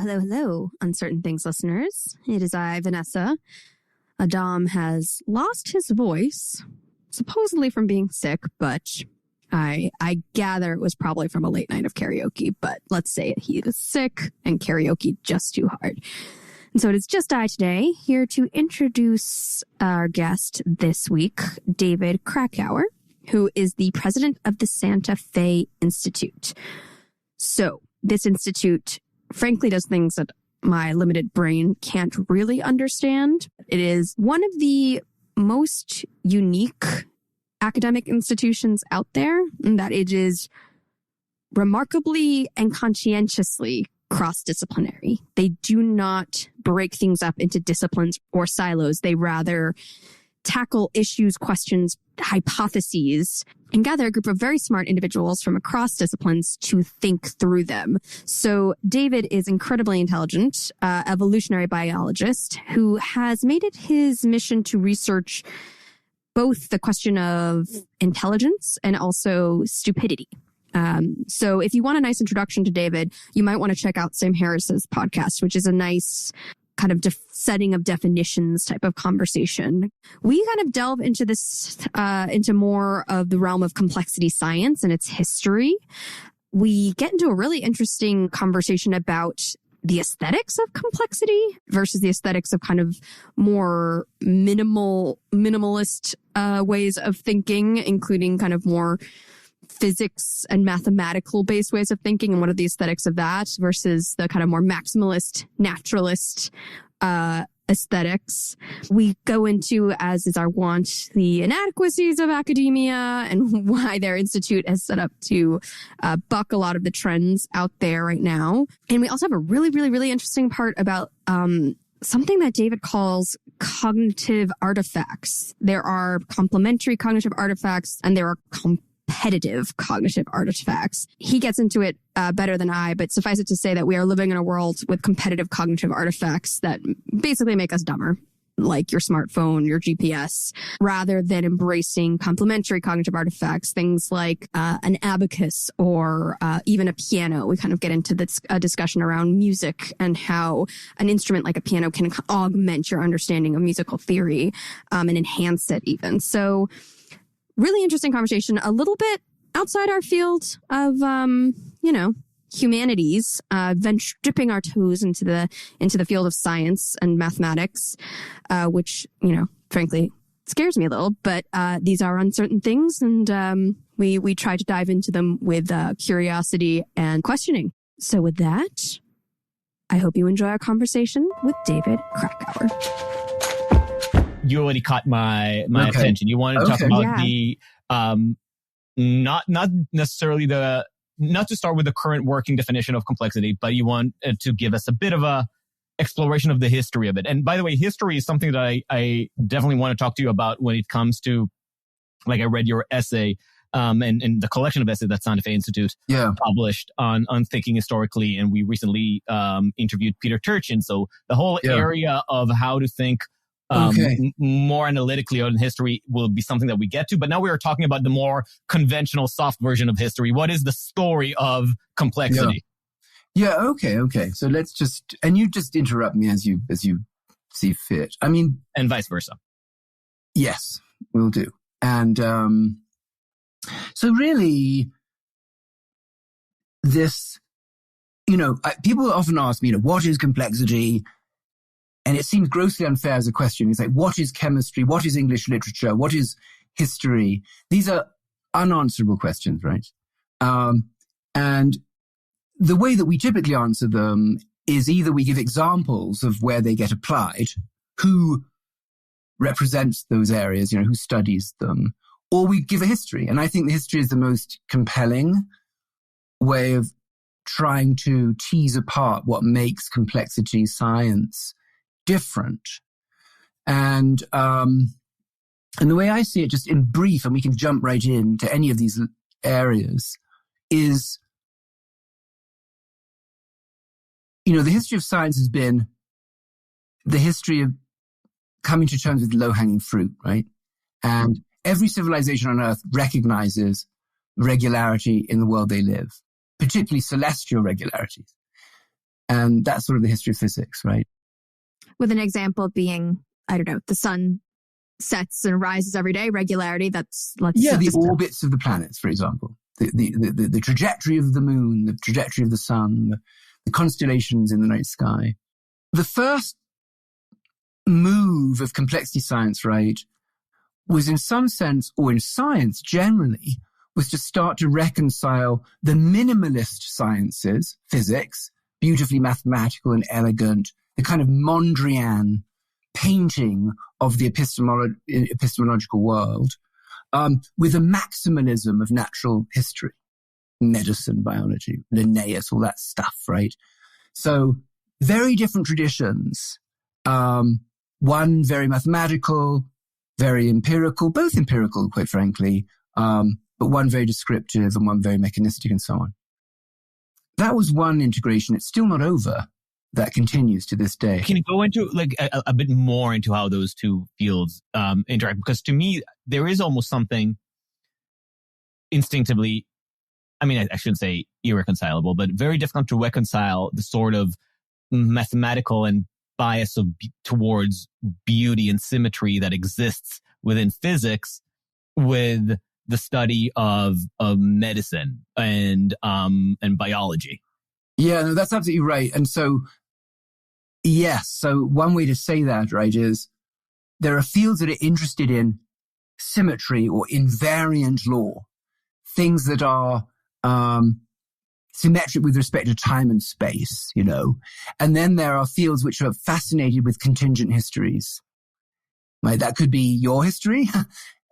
hello, Uncertain Things listeners. It is I, Vanessa. Adam has lost his voice, supposedly from being sick, but I gather it was probably from a late night of karaoke, but let's say he is sick and karaoke just too hard. And so it is just I today, here to introduce our guest this week, David Krakauer, who is the president of the Santa Fe Institute. So this institute, frankly, does things that my limited brain can't really understand. It is one of the most unique academic institutions out there, in that it is remarkably and conscientiously cross-disciplinary. They do not break things up into disciplines or silos. They rather tackle issues, questions, hypotheses, and gather a group of very smart individuals from across disciplines to think through them. So David is incredibly intelligent, evolutionary biologist who has made it his mission to research both the question of intelligence and also stupidity. So if you want a nice introduction to David, you might want to check out Sam Harris's podcast, which is a nice kind of setting of definitions type of conversation. We kind of delve into this, into more of the realm of complexity science and its history. We get into a really interesting conversation about the aesthetics of complexity versus the aesthetics of kind of more minimalist ways of thinking, including kind of more physics and mathematical based ways of thinking, and what are the aesthetics of that versus the kind of more maximalist, naturalist aesthetics. We go into, as is our want, the inadequacies of academia and why their institute has set up to buck a lot of the trends out there right now. And we also have a really, really, really interesting part about something that David calls cognitive artifacts. There are complementary cognitive artifacts and there are competitive cognitive artifacts. He gets into it better than I, but suffice it to say that we are living in a world with competitive cognitive artifacts that basically make us dumber, like your smartphone, your GPS, rather than embracing complementary cognitive artifacts, things like an abacus or even a piano. We kind of get into this discussion around music and how an instrument like a piano can augment your understanding of musical theory and enhance it even. So really interesting conversation, a little bit outside our field of, humanities, dipping our toes into the field of science and mathematics, which, frankly, scares me a little. But these are uncertain things, and we try to dive into them with curiosity and questioning. So with that, I hope you enjoy our conversation with David Krakauer. You already caught my attention. You wanted to talk about the not necessarily not to start with the current working definition of complexity, but you want to give us a bit of a exploration of the history of it. And by the way, history is something that I definitely want to talk to you about when it comes to, like, I read your essay and the collection of essays that Santa Fe Institute published on thinking historically, and we recently interviewed Peter Turchin. So the whole area of how to think more analytically on history will be something that we get to. But now we are talking about the more conventional soft version of history. What is the story of complexity? Okay. So let's and you just interrupt me as you see fit. I mean, and vice versa. Yes, we'll do. And so really, this, people often ask me, what is complexity? And it seems grossly unfair as a question. It's like, what is chemistry? What is English literature? What is history? These are unanswerable questions, right? And the way that we typically answer them is either we give examples of where they get applied, who represents those areas, who studies them, or we give a history. And I think the history is the most compelling way of trying to tease apart what makes complexity science different. And the way I see it, just in brief, and we can jump right into any of these areas, is, the history of science has been the history of coming to terms with low-hanging fruit, right? And every civilization on Earth recognizes regularity in the world they live, particularly celestial regularities. And that's sort of the history of physics, right? With an example being, I don't know, the sun sets and rises every day, regularity. The orbits of the planets, for example, the trajectory of the moon, the trajectory of the sun, the constellations in the night sky. The first move of complexity science, right, was in some sense, or in science generally, was to start to reconcile the minimalist sciences, physics, beautifully mathematical and elegant, the kind of Mondrian painting of the epistemological world, with a maximalism of natural history, medicine, biology, Linnaeus, all that stuff, right? So very different traditions. One very mathematical, very empirical, both empirical, quite frankly, but one very descriptive and one very mechanistic and so on. That was one integration. It's still not over. That continues to this day. Can you go into like a bit more into how those two fields interact? Because to me, there is almost something instinctively, I shouldn't say irreconcilable, but very difficult to reconcile the sort of mathematical and bias towards beauty and symmetry that exists within physics with the study of medicine and biology. Yeah, no, that's absolutely right. And so, yes, so one way to say that, right, is there are fields that are interested in symmetry or invariant law, things that are symmetric with respect to time and space, you know. And then there are fields which are fascinated with contingent histories. Right? That could be your history,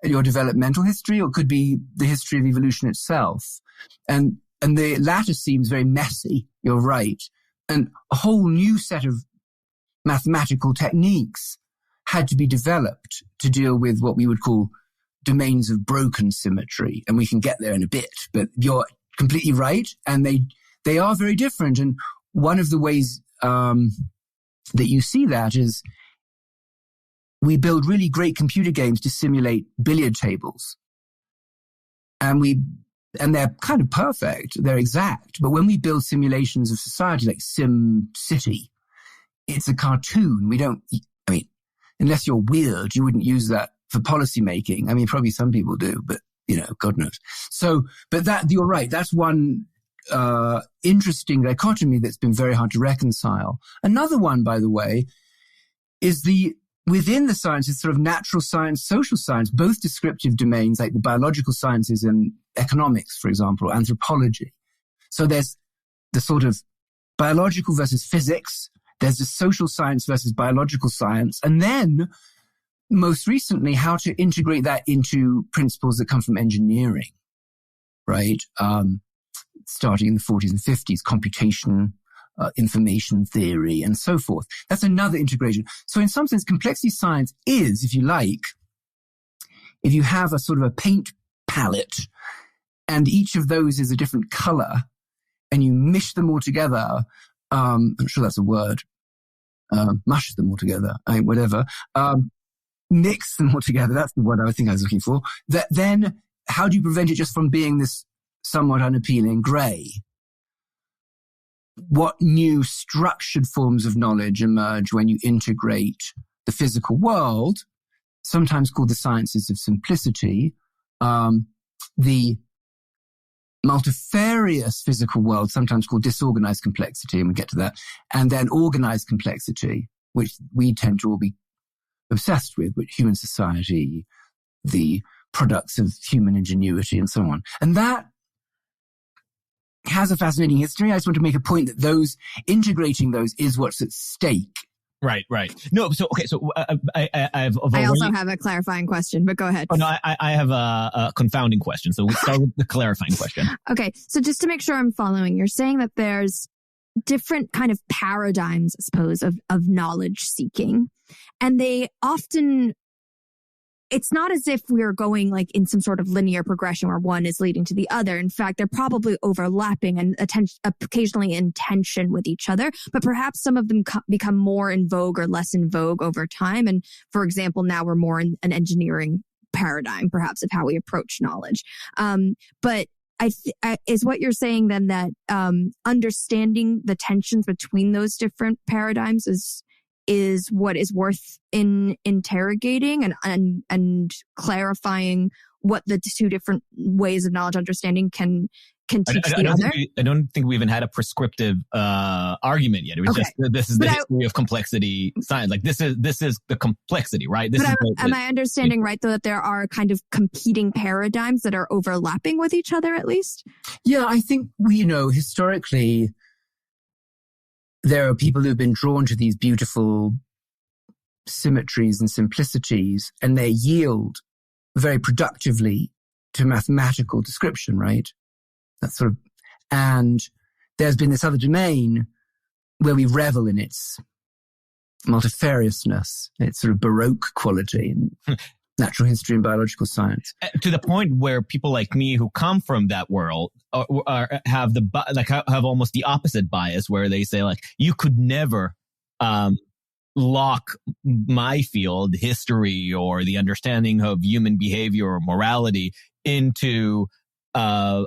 your developmental history, or it could be the history of evolution itself. And the latter seems very messy, you're right. And a whole new set of mathematical techniques had to be developed to deal with what we would call domains of broken symmetry. And we can get there in a bit, but you're completely right. And they are very different. And one of the ways that you see that is we build really great computer games to simulate billiard tables. And they're kind of perfect. They're exact. But when we build simulations of society like Sim City, it's a cartoon. Unless you're weird, you wouldn't use that for policy making. Probably some people do, but, God knows. So, but you're right. That's one interesting dichotomy that's been very hard to reconcile. Another one, by the way, is within the sciences, sort of natural science, social science, both descriptive domains like the biological sciences and economics, for example, or anthropology. So there's the sort of biological versus physics. There's the social science versus biological science. And then, most recently, how to integrate that into principles that come from engineering, right? Starting in the 40s and 50s, computation, information theory, and so forth. That's another integration. So in some sense, complexity science is, if you like, if you have a sort of a paint palette, and each of those is a different color, and you mish them all together, I'm sure that's a word, mush them all together, whatever, mix them all together, that's the word I think I was looking for, then how do you prevent it just from being this somewhat unappealing grey? What new structured forms of knowledge emerge when you integrate the physical world, sometimes called the sciences of simplicity, the multifarious physical world, sometimes called disorganized complexity, and we'll get to that, and then organized complexity, which we tend to all be obsessed with human society, the products of human ingenuity, and so on. And that has a fascinating history. I just want to make a point that integrating those is what's at stake. Right. No, so, okay, so I also have a clarifying question, but go ahead. Oh, no, I have a confounding question. So we'll start with the clarifying question. Okay, so just to make sure I'm following, you're saying that there's different kind of paradigms, I suppose, of knowledge seeking. And they often, it's not as if we're going like in some sort of linear progression where one is leading to the other. In fact, they're probably overlapping and occasionally in tension with each other, but perhaps some of them become more in vogue or less in vogue over time. And for example, now we're more in an engineering paradigm, perhaps, of how we approach knowledge. But is what you're saying then that understanding the tensions between those different paradigms is what is worth interrogating and clarifying what the two different ways of knowledge understanding can teach the other? I don't think we even had a prescriptive argument yet. It was just this is the history of complexity science. Like this is the complexity, right? Am I understanding right though that there are kind of competing paradigms that are overlapping with each other at least? Yeah, I think historically there are people who've been drawn to these beautiful symmetries and simplicities, and they yield very productively to mathematical description, right? That's sort of, and there's been this other domain where we revel in its multifariousness, its sort of Baroque quality in natural history and biological science. To the point where people like me who come from that world have almost the opposite bias, where they say like, you could never lock my field, history, or the understanding of human behavior or morality into a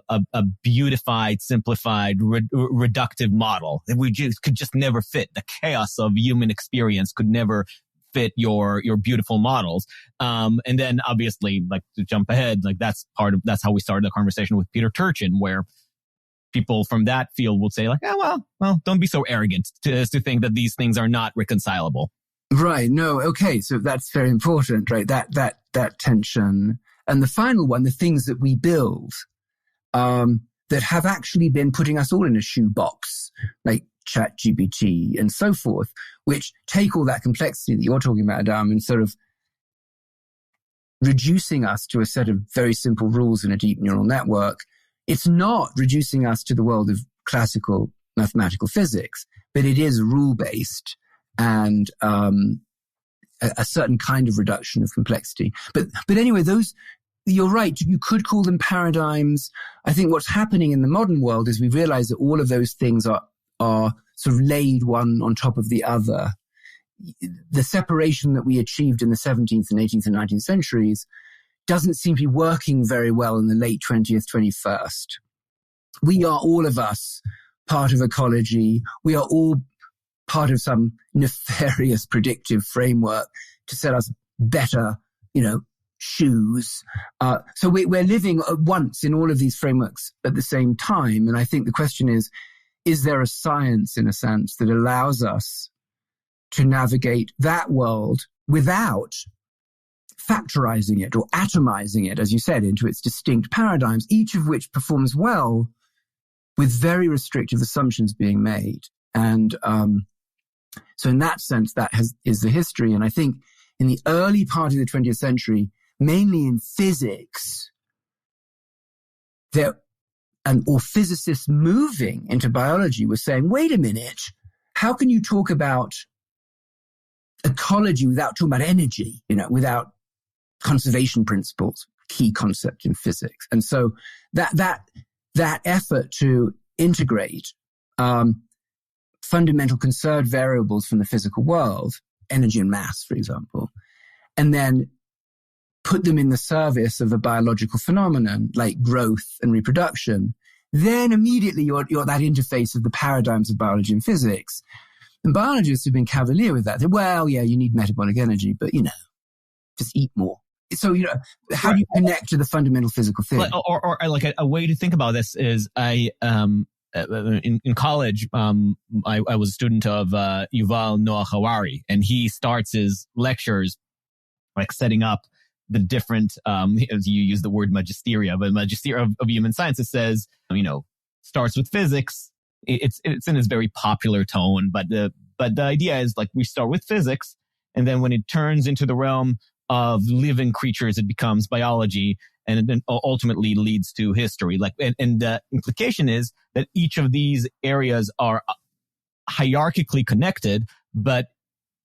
beautified, simplified, reductive model. We could just never fit. The chaos of human experience could never fit your beautiful models. And then obviously, like, to jump ahead, like that's how we started the conversation with Peter Turchin, where people from that field would say like, well, don't be so arrogant to think that these things are not reconcilable. Right. No. Okay. So that's very important, right? That tension. And the final one, the things that we build, that have actually been putting us all in a shoebox, like ChatGPT and so forth, which take all that complexity that you're talking about, Adam, and sort of reducing us to a set of very simple rules in a deep neural network. It's not reducing us to the world of classical mathematical physics, but it is rule-based and a certain kind of reduction of complexity. But anyway, those, you're right, you could call them paradigms. I think what's happening in the modern world is we realize that all of those things are sort of laid one on top of the other. The separation that we achieved in the 17th and 18th and 19th centuries doesn't seem to be working very well in the late 20th, 21st. We are, all of us, part of ecology. We are all part of some nefarious predictive framework to set us better, shoes. So we're living at once in all of these frameworks at the same time. And I think the question is there a science, in a sense, that allows us to navigate that world without factorizing it or atomizing it, as you said, into its distinct paradigms, each of which performs well with very restrictive assumptions being made. And so in that sense, that is the history. And I think in the early part of the 20th century, mainly in physics, or physicists moving into biology were saying, wait a minute, how can you talk about ecology without talking about energy, without conservation principles, key concept in physics? And so that effort to integrate fundamental conserved variables from the physical world, energy and mass, for example, and then put them in the service of a biological phenomenon like growth and reproduction, then immediately you're that interface of the paradigms of biology and physics. And biologists have been cavalier with that. Well, yeah, you need metabolic energy, but, just eat more. So, how do you connect to the fundamental physical theory? Or like a way to think about this is in college, I was a student of Yuval Noah Harari, and he starts his lectures like setting up the different, as you use the word magisteria, but magisteria of human sciences says, starts with physics. It's in this very popular tone, but the idea is like we start with physics, and then when it turns into the realm of living creatures, it becomes biology, and then ultimately leads to history. And the implication is that each of these areas are hierarchically connected, but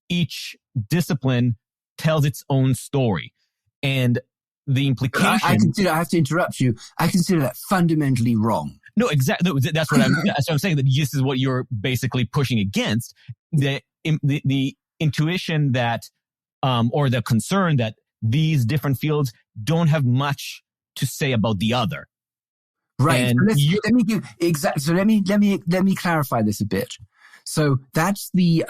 each discipline tells its own story. And the implication... I have to interrupt you. I consider that fundamentally wrong. No, exactly. That's what I'm saying, that this is what you're basically pushing against. The intuition that, or the concern that these different fields don't have much to say about the other. Right. And so let me clarify this a bit. So that's the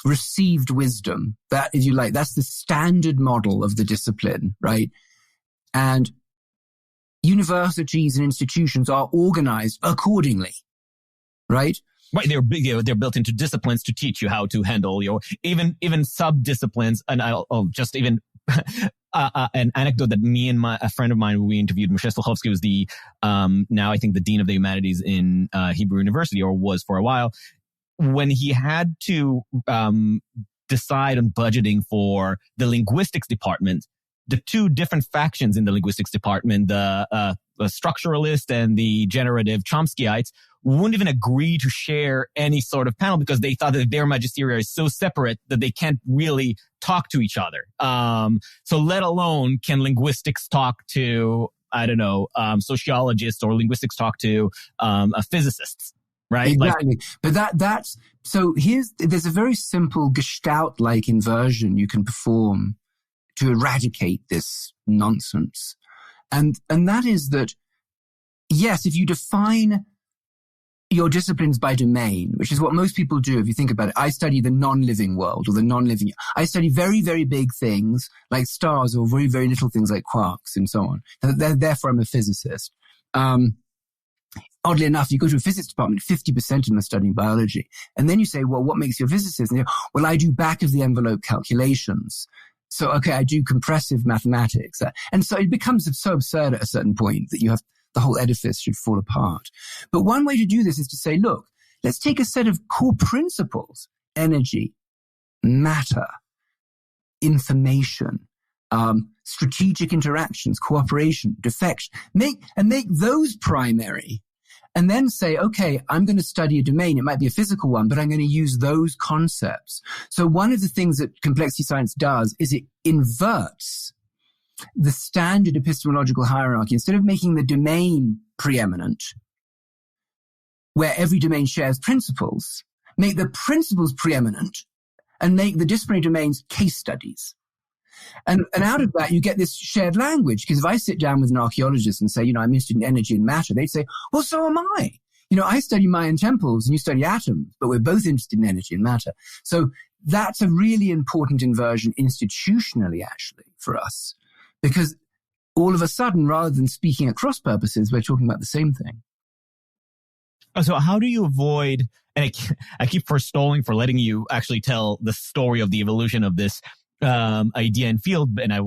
received wisdom. That, if you like, that's the standard model of the discipline, right? And universities and institutions are organized accordingly, right? Right, they're built into disciplines to teach you how to handle your even sub-disciplines. And I'll just even an anecdote that me and a friend of mine, we interviewed, Moshe Sluchovsky, was the now I think the dean of the humanities in Hebrew University, or was for a while. When he had to decide on budgeting for the linguistics department, the two different factions in the linguistics department, the structuralist and the generative Chomskyites, wouldn't even agree to share any sort of panel because they thought that their magisteria is so separate that they can't really talk to each other. So let alone can linguistics talk to, I don't know, sociologists, or linguistics talk to physicists, right? Exactly. But that's, so there's a very simple Gestalt-like inversion you can perform to eradicate this nonsense. And that is that, yes, if you define your disciplines by domain, which is what most people do if you think about it. I study the non-living world, or the non-living. I study very, very big things like stars, or very, very little things like quarks and so on. Therefore, I'm a physicist. Oddly enough, you go to a physics department, 50% of them are studying biology. And then you say, well, what makes you a physicist? And they go, well, I do back of the envelope calculations. So, okay, I do compressive mathematics. And so it becomes so absurd at a certain point that the whole edifice should fall apart. But one way to do this is to say, look, let's take a set of core principles: energy, matter, information, strategic interactions, cooperation, defection. Make those primary. And then say, okay, I'm going to study a domain. It might be a physical one, but I'm going to use those concepts. So one of the things that complexity science does is it inverts the standard epistemological hierarchy. Instead of making the domain preeminent, where every domain shares principles, make the principles preeminent and make the disciplinary domains case studies. And out of that, you get this shared language. Because if I sit down with an archaeologist and say, I'm interested in energy and matter, they'd say, well, so am I. I study Mayan temples and you study atoms, but we're both interested in energy and matter. So that's a really important inversion institutionally, actually, for us. Because all of a sudden, rather than speaking at cross purposes, we're talking about the same thing. So how do you avoid, and I keep forestalling for letting you actually tell the story of the evolution of this idea and field, and I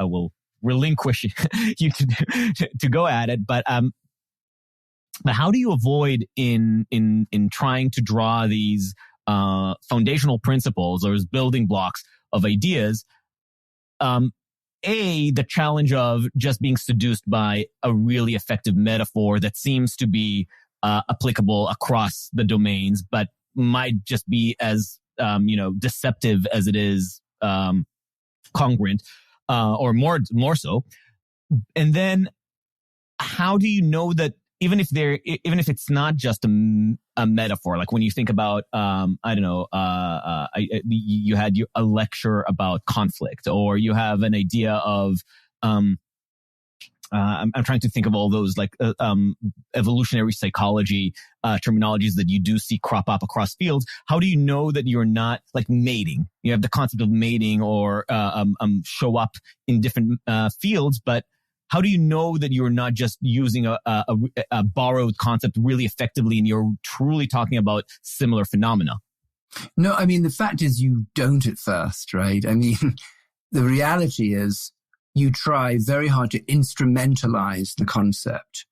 will relinquish you to go at it. But how do you avoid in trying to draw these foundational principles or building blocks of ideas? The challenge of just being seduced by a really effective metaphor that seems to be applicable across the domains, but might just be as deceptive as it is congruent, or more so. And then how do you know that even if it's not just a metaphor, like when you think about, you had a lecture about conflict, or you have an idea of, I'm trying to think of all those evolutionary psychology terminologies that you do see crop up across fields. How do you know that you're not like mating? You have the concept of mating or show up in different fields, but how do you know that you're not just using a borrowed concept really effectively and you're truly talking about similar phenomena? No, I mean, the fact is you don't at first, right? I mean, the reality is you try very hard to instrumentalize the concept.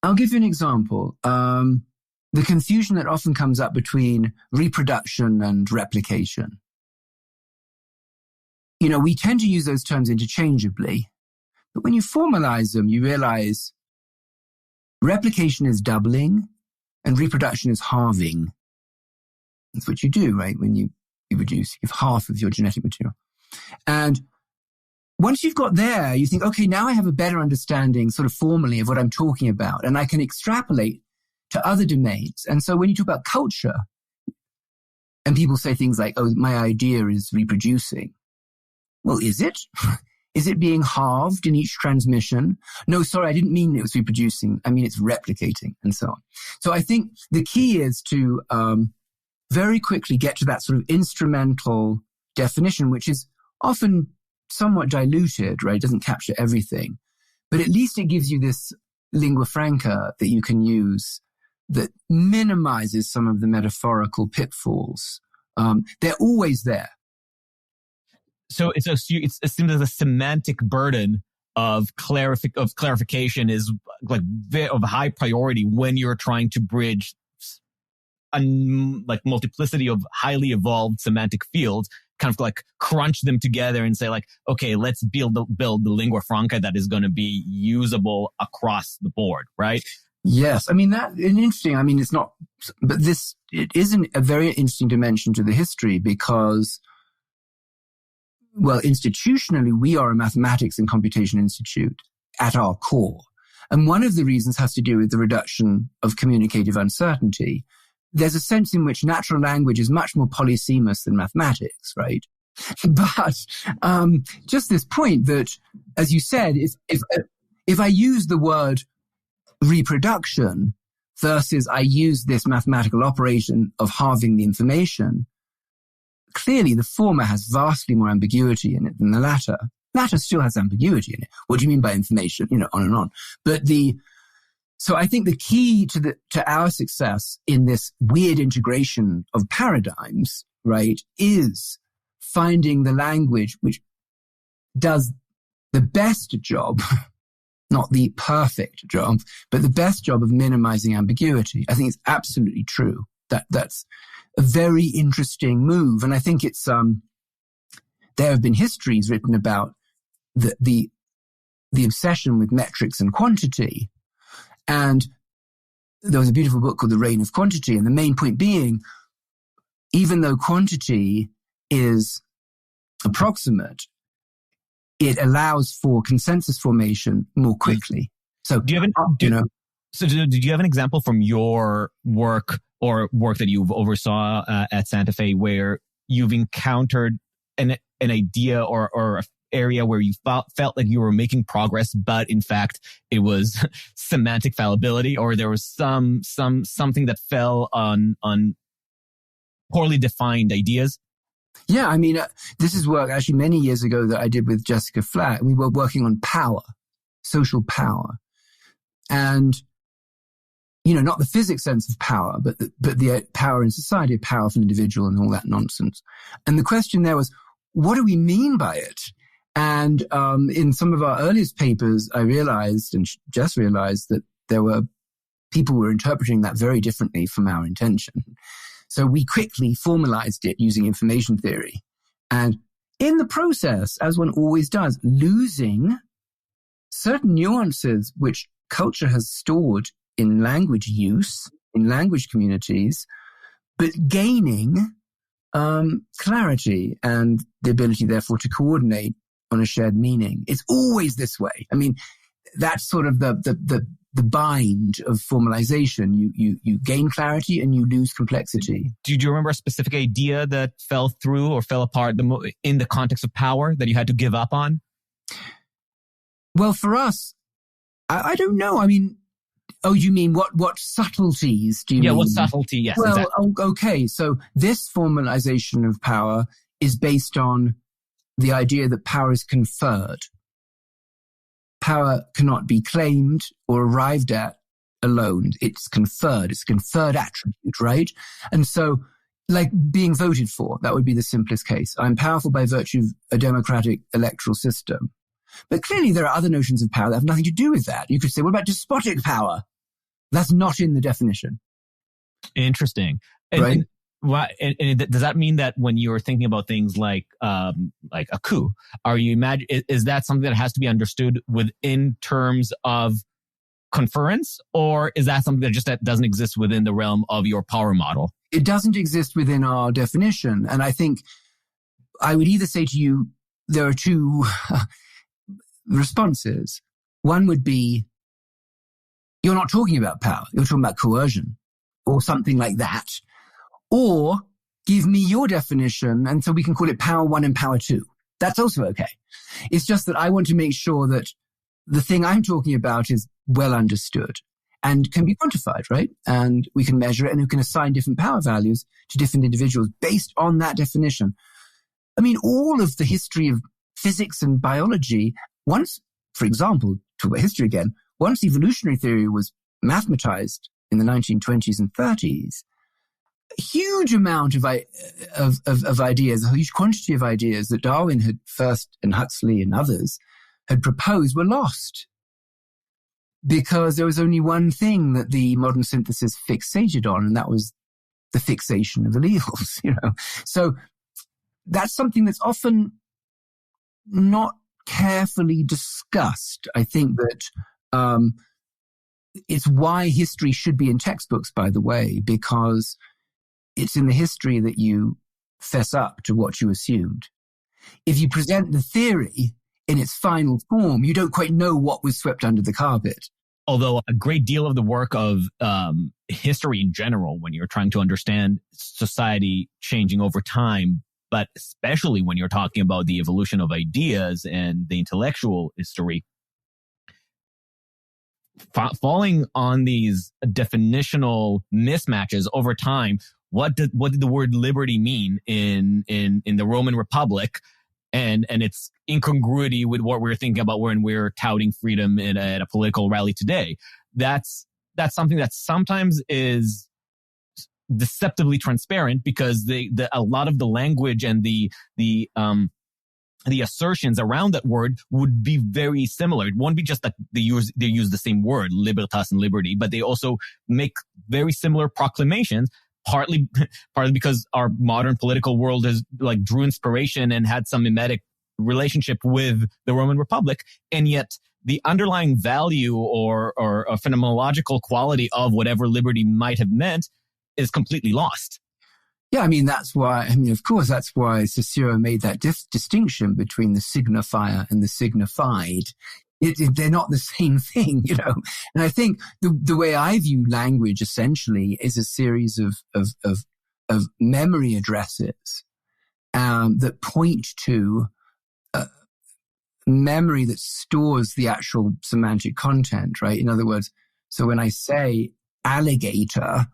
I'll give you an example. The confusion that often comes up between reproduction and replication. We tend to use those terms interchangeably, but when you formalize them, you realize replication is doubling and reproduction is halving. That's what you do, right? When you reproduce, you have half of your genetic material. And once you've got there, you think, okay, now I have a better understanding sort of formally of what I'm talking about, and I can extrapolate to other domains. And so when you talk about culture, and people say things like, oh, my idea is reproducing. Well, is it? Is it being halved in each transmission? No, sorry, I didn't mean it was reproducing. I mean, it's replicating and so on. So I think the key is to very quickly get to that sort of instrumental definition, which is often somewhat diluted, right? It doesn't capture everything. But at least it gives you this lingua franca that you can use that minimizes some of the metaphorical pitfalls. They're always there. So it seems as a semantic burden of clarification is like of high priority when you're trying to bridge a like multiplicity of highly evolved semantic fields, kind of like crunch them together and say like, okay, let's build the lingua franca that is going to be usable across the board, right? Yes. I mean, it's not, but it isn't a very interesting dimension to the history because, well, institutionally, we are a mathematics and computation institute at our core. And one of the reasons has to do with the reduction of communicative uncertainty. There's a sense in which natural language is much more polysemous than mathematics, right? But just this point that, as you said, if I use the word reproduction versus I use this mathematical operation of halving the information, clearly the former has vastly more ambiguity in it than the latter. Latter still has ambiguity in it. What do you mean by information? On and on. But so I think the key to our success in this weird integration of paradigms, right, is finding the language which does the best job, not the perfect job, but the best job of minimizing ambiguity. I think it's absolutely true. That's a very interesting move. And I think it's, there have been histories written about the obsession with metrics and quantity. And there was a beautiful book called The Reign of Quantity. And the main point being, even though quantity is approximate, it allows for consensus formation more quickly. So, did you have an example from your work or work that you've oversaw at Santa Fe where you've encountered an idea or an area where you felt like you were making progress, but in fact it was semantic fallibility, or there was something that fell on poorly defined ideas? Yeah, I mean, this is work actually many years ago that I did with Jessica Flack. We were working on power, social power, and not the physics sense of power, but the power in society, a powerful individual, and all that nonsense. And the question there was, what do we mean by it? And in some of our earliest papers, I realized, and just realized, that there were people who were interpreting that very differently from our intention. So we quickly formalized it using information theory. And in the process, as one always does, losing certain nuances which culture has stored in language use, in language communities, but gaining clarity and the ability, therefore, to coordinate on a shared meaning. It's always this way. I mean, that's sort of the bind of formalization. You gain clarity and you lose complexity. Do you remember a specific idea that fell through or fell apart in the context of power that you had to give up on? Well, for us, I don't know. I mean, you mean what subtleties do you mean? Yeah, what subtlety, yes. Well, exactly. Okay. So this formalization of power is based on the idea that power is conferred. Power cannot be claimed or arrived at alone. It's conferred. It's a conferred attribute, right? And so, like being voted for, that would be the simplest case. I'm powerful by virtue of a democratic electoral system. But clearly there are other notions of power that have nothing to do with that. You could say, what about despotic power? That's not in the definition. Interesting. Right? And does that mean that when you're thinking about things like a coup, is that something that has to be understood within terms of conference, or is that something that doesn't exist within the realm of your power model? It doesn't exist within our definition. And I think I would either say to you, there are two responses. One would be, you're not talking about power. You're talking about coercion or something like that. Or give me your definition, and so we can call it power 1 and power 2. That's also okay. It's just that I want to make sure that the thing I'm talking about is well understood and can be quantified, right? And we can measure it and we can assign different power values to different individuals based on that definition. I mean, all of the history of physics and biology, once, for example, talk about history again, once evolutionary theory was mathematized in the 1920s and 30s, a huge amount of ideas, a huge quantity of ideas that Darwin had first and Huxley and others had proposed were lost because there was only one thing that the modern synthesis fixated on, and that was the fixation of alleles, you know. So that's something that's often not carefully discussed. I think that it's why history should be in textbooks, by the way, because it's in the history that you fess up to what you assumed. If you present the theory in its final form, you don't quite know what was swept under the carpet. Although a great deal of the work of history in general, when you're trying to understand society changing over time, but especially when you're talking about the evolution of ideas and the intellectual history, falling on these definitional mismatches over time. What did the word liberty mean in the Roman Republic, and its incongruity with what we're thinking about when we're touting freedom at a political rally today? That's something that sometimes is deceptively transparent because a lot of the language and the assertions around that word would be very similar. It won't be just that they use the same word, libertas and liberty, but they also make very similar proclamations. Partly because our modern political world has like drew inspiration and had some mimetic relationship with the Roman Republic, and yet the underlying value or a phenomenological quality of whatever liberty might have meant is completely lost. Yeah, I mean, of course, that's why Cicero made that distinction between the signifier and the signified. They're not the same thing, you know. And I think the way I view language essentially is a series of memory addresses that point to memory that stores the actual semantic content, right? In other words, so when I say alligator,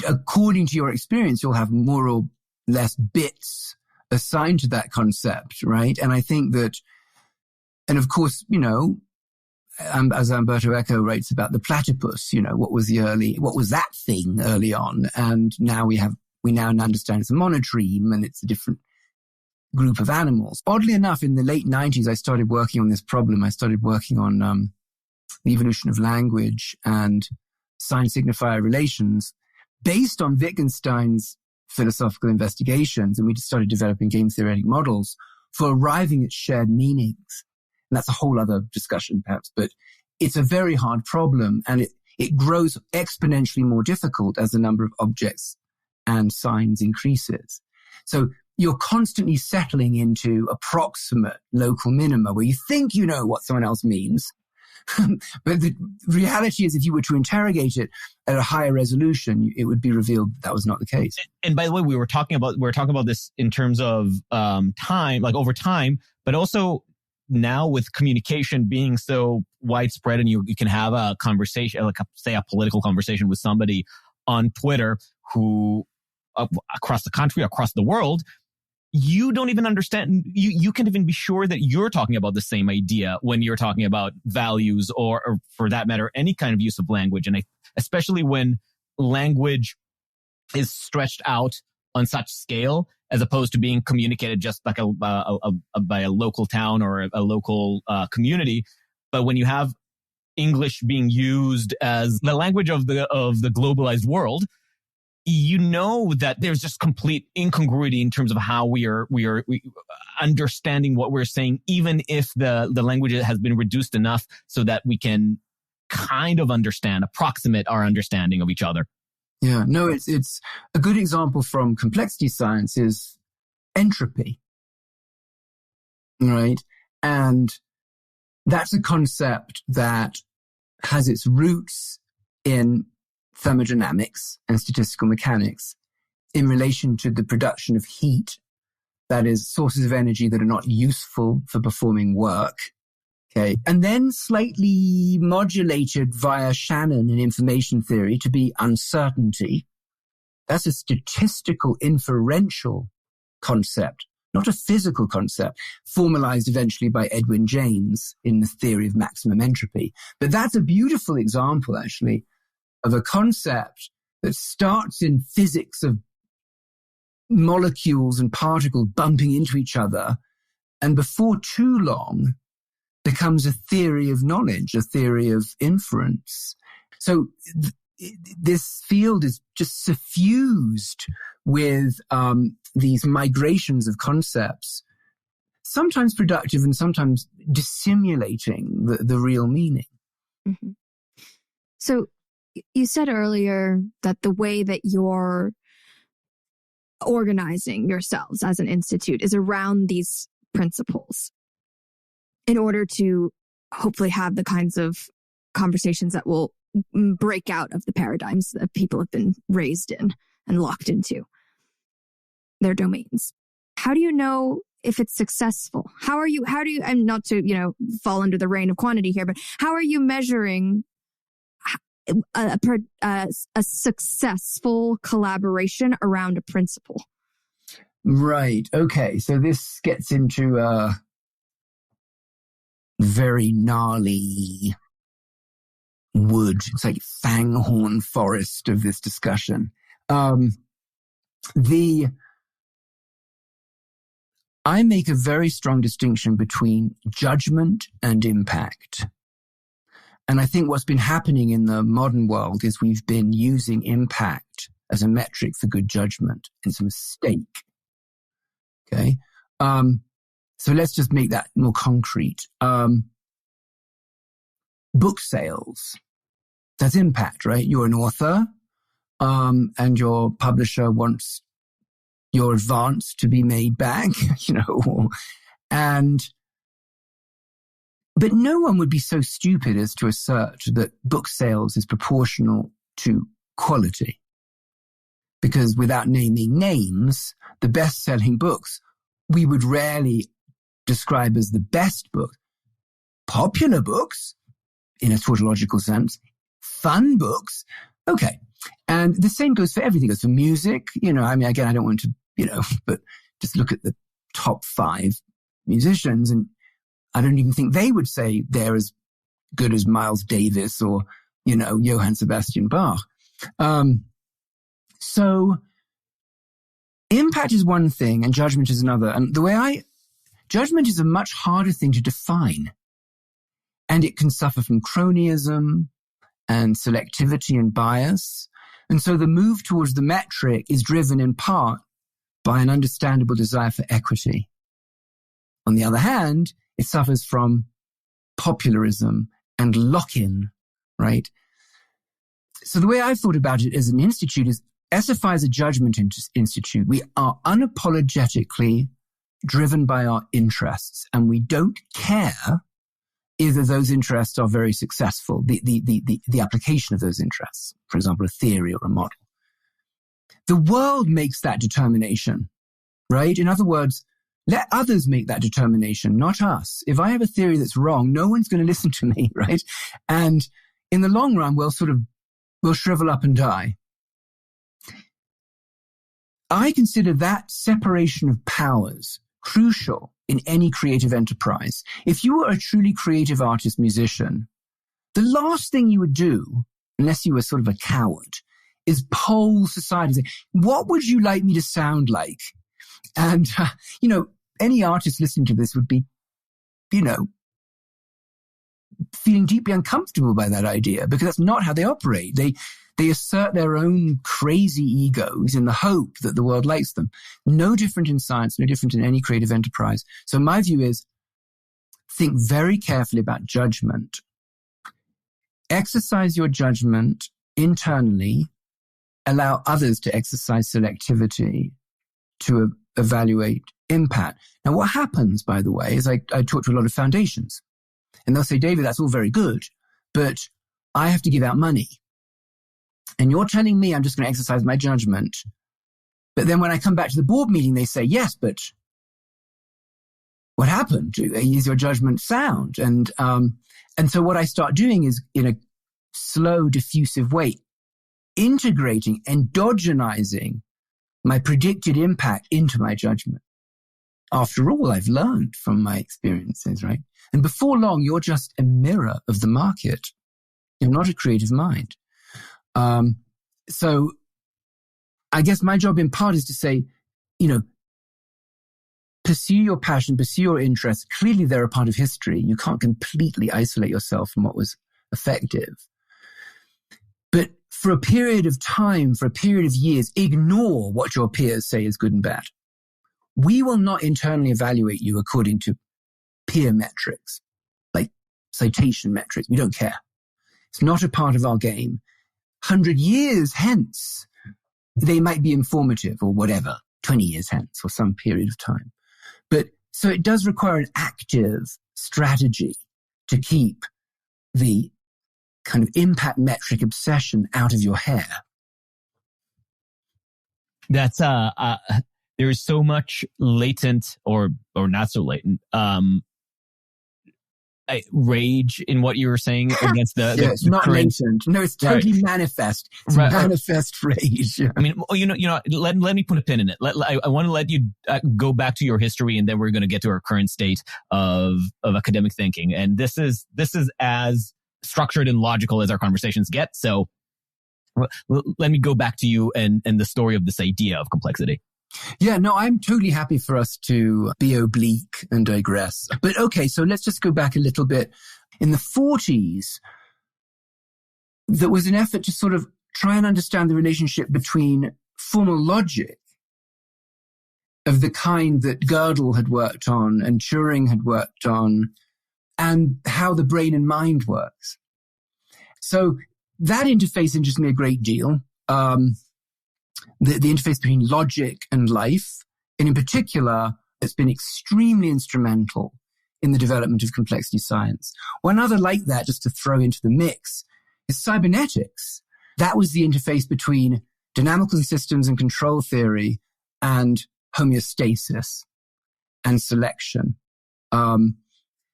according to your experience, you'll have more or less bits assigned to that concept, right? And I think that, and of course, you know, as Umberto Eco writes about the platypus, you know, what was that thing early on? And now we now understand it's a monotreme and it's a different group of animals. Oddly enough, in the late 90s, I started working on this problem. I started working on the evolution of language and sign signifier relations based on Wittgenstein's philosophical investigations. And we just started developing game theoretic models for arriving at shared meanings. And that's a whole other discussion, perhaps, but it's a very hard problem, and it grows exponentially more difficult as the number of objects and signs increases. So you're constantly settling into approximate local minima where you think you know what someone else means. But the reality is, if you were to interrogate it at a higher resolution, it would be revealed that was not the case. And by the way, we were talking about this in terms of time, like over time, but also now with communication being so widespread, and you can have a conversation, like say a political conversation with somebody on Twitter who across the country, across the world, you don't even understand. You can't even be sure that you're talking about the same idea when you're talking about values or for that matter, any kind of use of language. And especially when language is stretched out on such scale, as opposed to being communicated just like by a local town or a local community. But when you have English being used as the language of the globalized world, you know that there's just complete incongruity in terms of how we are understanding what we're saying, even if the language has been reduced enough so that we can kind of approximate our understanding of each other. Yeah, no, it's a good example from complexity science is entropy, right? And that's a concept that has its roots in thermodynamics and statistical mechanics in relation to the production of heat that is sources of energy that are not useful for performing work. Okay. And then slightly modulated via Shannon in information theory to be uncertainty. That's a statistical inferential concept, not a physical concept, formalized eventually by Edwin James in the theory of maximum entropy. But that's a beautiful example, actually, of a concept that starts in physics of molecules and particles bumping into each other, and before too long becomes a theory of knowledge, a theory of inference. So this field is just suffused with these migrations of concepts, sometimes productive and sometimes dissimulating the real meaning. Mm-hmm. So you said earlier that the way that you're organizing yourselves as an institute is around these principles in order to hopefully have the kinds of conversations that will break out of the paradigms that people have been raised in and locked into their domains. How do you know if it's successful? How do you, and not to, fall under the reign of quantity here, but how are you measuring a successful collaboration around a principle? Right. Okay. So this gets into a very gnarly wood. It's like fanghorn forest of this discussion. I make a very strong distinction between judgment and impact. And I think what's been happening in the modern world is we've been using impact as a metric for good judgment. It's a mistake. Okay. So let's just make that more concrete. Book sales. That's impact, right? You're an author, and your publisher wants your advance to be made back, but no one would be so stupid as to assert that book sales is proportional to quality. Because without naming names, the best-selling books, we would rarely describe as the best book. Popular books, in a tautological sense, fun books, okay. And the same goes for everything. It goes for music, again, I don't want to, but just look at the top 5 musicians, and I don't even think they would say they're as good as Miles Davis or, Johann Sebastian Bach. So impact is one thing and judgment is another. And judgment is a much harder thing to define. And it can suffer from cronyism and selectivity and bias. And so the move towards the metric is driven in part by an understandable desire for equity. On the other hand, it suffers from popularism and lock-in, right? So the way I've thought about it as an institute is SFI is a judgment institute. We are unapologetically driven by our interests, and we don't care either those interests are very successful, the application of those interests, for example, a theory or a model. The world makes that determination, right? In other words, let others make that determination, not us. If I have a theory that's wrong, no one's going to listen to me, right? And in the long run, we'll shrivel up and die. I consider that separation of powers crucial in any creative enterprise. If you were a truly creative artist musician, the last thing you would do, unless you were sort of a coward, is poll society and say, what would you like me to sound like? And, any artist listening to this would be, feeling deeply uncomfortable by that idea, because that's not how they operate. They assert their own crazy egos in the hope that the world likes them. No different in science, no different in any creative enterprise. So my view is, think very carefully about judgment. Exercise your judgment internally. Allow others to exercise selectivity to evaluate impact. Now, what happens, by the way, is I talk to a lot of foundations, and they'll say, David, that's all very good, but I have to give out money. And you're telling me I'm just going to exercise my judgment. But then when I come back to the board meeting, they say, yes, but what happened? Is your judgment sound? And so what I start doing is, in a slow, diffusive way, integrating, endogenizing my predicted impact into my judgment. After all, I've learned from my experiences, right? And before long, you're just a mirror of the market. You're not a creative mind. So I guess my job in part is to say, pursue your passion, pursue your interests. Clearly, they're a part of history. You can't completely isolate yourself from what was effective. But for a period of time, for a period of years, ignore what your peers say is good and bad. We will not internally evaluate you according to peer metrics, like citation metrics. We don't care. It's not a part of our game. 100 years hence, they might be informative or whatever, 20 years hence or some period of time. But so it does require an active strategy to keep the kind of impact metric obsession out of your hair. That's there is so much latent or not so latent rage in what you were saying against the it's not current... latent. No, it's totally manifest. It's manifest rage. Yeah. I mean, let me put a pin in it. I want to let you go back to your history, and then we're going to get to our current state of academic thinking. And this is as structured and logical as our conversations get. So let me go back to you and the story of this idea of complexity. Yeah, no, I'm totally happy for us to be oblique and digress. But okay, so let's just go back a little bit. In the 40s, there was an effort to sort of try and understand the relationship between formal logic of the kind that Gödel had worked on and Turing had worked on, and how the brain and mind works. So that interface interests me a great deal. The interface between logic and life, and in particular, it's been extremely instrumental in the development of complexity science. One other like that, just to throw into the mix, is cybernetics. That was the interface between dynamical systems and control theory and homeostasis and selection.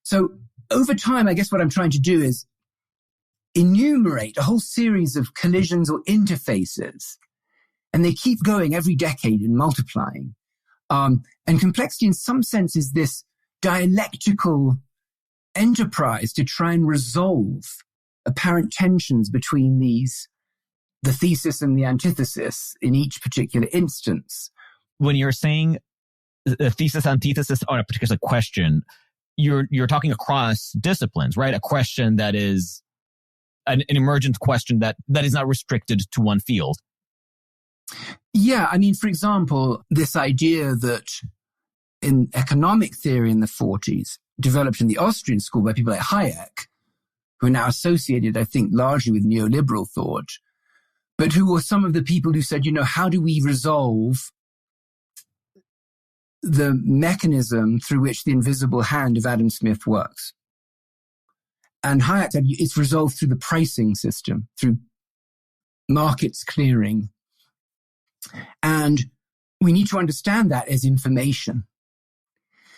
So over time, I guess what I'm trying to do is enumerate a whole series of collisions or interfaces. And they keep going every decade and multiplying. And complexity in some sense is this dialectical enterprise to try and resolve apparent tensions between the thesis and the antithesis in each particular instance. When you're saying the thesis, antithesis on a particular question, you're talking across disciplines, right? A question that is an emergent question that is not restricted to one field. Yeah, I mean, for example, this idea that in economic theory in the 40s, developed in the Austrian school by people like Hayek, who are now associated, I think, largely with neoliberal thought, but who were some of the people who said, how do we resolve the mechanism through which the invisible hand of Adam Smith works? And Hayek said it's resolved through the pricing system, through markets clearing. And we need to understand that as information.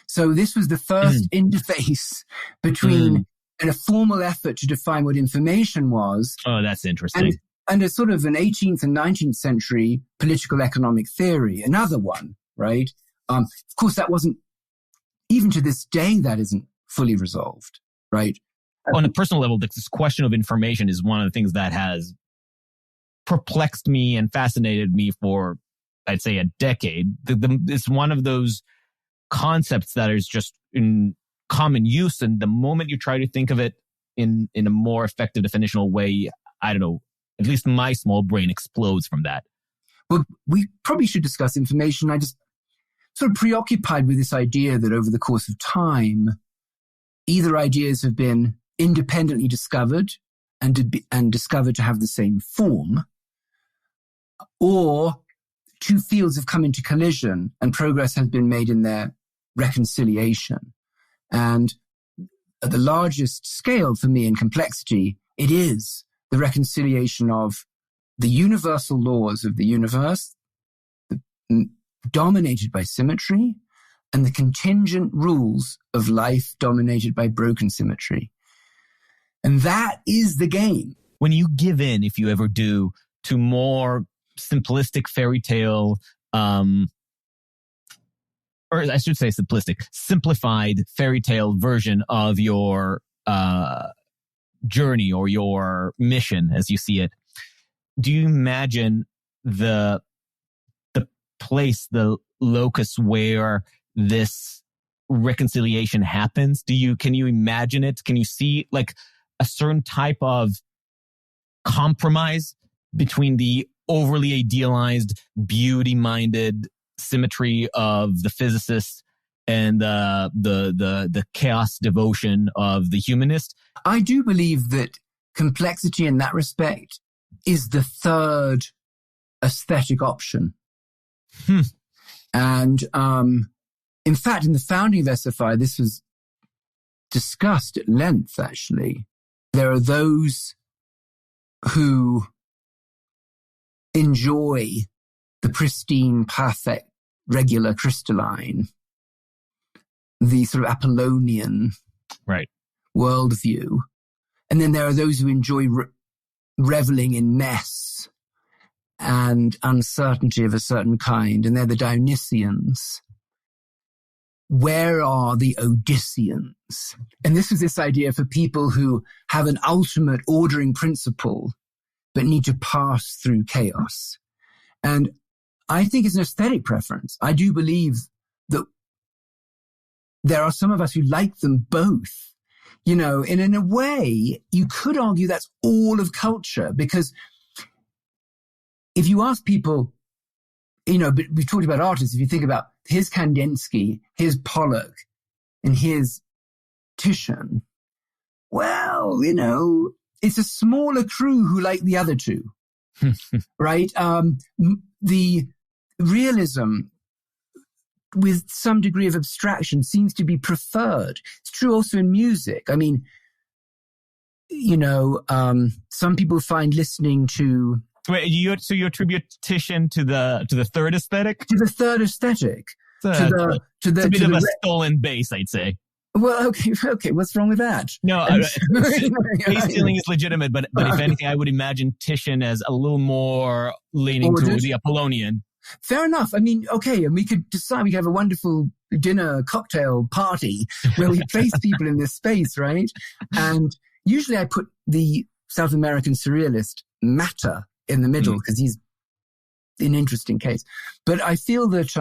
So this was the first interface between a formal effort to define what information was. Oh, that's interesting. And a sort of an 18th and 19th century political economic theory, another one, right? Of course, that wasn't, even to this day, that isn't fully resolved, right? On a personal level, this question of information is one of the things that has perplexed me and fascinated me for, I'd say, a decade. It's one of those concepts that is just in common use, and the moment you try to think of it in a more effective definitional way, I don't know, at least my small brain explodes from that. Well, we probably should discuss information. I just sort of preoccupied with this idea that over the course of time, either ideas have been independently discovered and discovered to have the same form, or two fields have come into collision and progress has been made in their reconciliation. And at the largest scale for me in complexity, it is the reconciliation of the universal laws of the universe, dominated by symmetry, and the contingent rules of life dominated by broken symmetry. And that is the game. When you give in, if you ever do, to more simplistic fairy tale, or I should say simplified fairy tale version of your journey or your mission as you see it, do you imagine the place, the locus where this reconciliation happens? Can you imagine it? Can you see like a certain type of compromise between the overly idealized, beauty-minded symmetry of the physicist and the chaos devotion of the humanist? I do believe that complexity in that respect is the third aesthetic option. And in fact, in the founding of SFI, this was discussed at length, actually. There are those who enjoy the pristine, perfect, regular crystalline, the sort of Apollonian worldview. And then there are those who enjoy reveling in mess and uncertainty of a certain kind, and they're the Dionysians. Where are the Odysseans? And this was this idea for people who have an ultimate ordering principle, but need to pass through chaos. And I think it's an aesthetic preference. I do believe that there are some of us who like them both, you know, and in a way, you could argue that's all of culture, because if you ask people, you know, but we've talked about artists, if you think about here's Kandinsky, here's Pollock, and here's Titian, well, you know, it's a smaller crew who like the other two, right? The realism with some degree of abstraction seems to be preferred. It's true also in music. I mean, you know, some people find listening to... Wait, so you attribute Titian to the third aesthetic? To the third aesthetic. It's a bit of a stolen base, I'd say. Well, okay. What's wrong with that? No, base stealing is legitimate, but if anything, I would imagine Titian as a little more leaning to the Apollonian. Fair enough. I mean, okay, and we could decide, we could have a wonderful dinner cocktail party where we place people in this space, right? And usually I put the South American surrealist Matter in the middle because he's an interesting case. But I feel that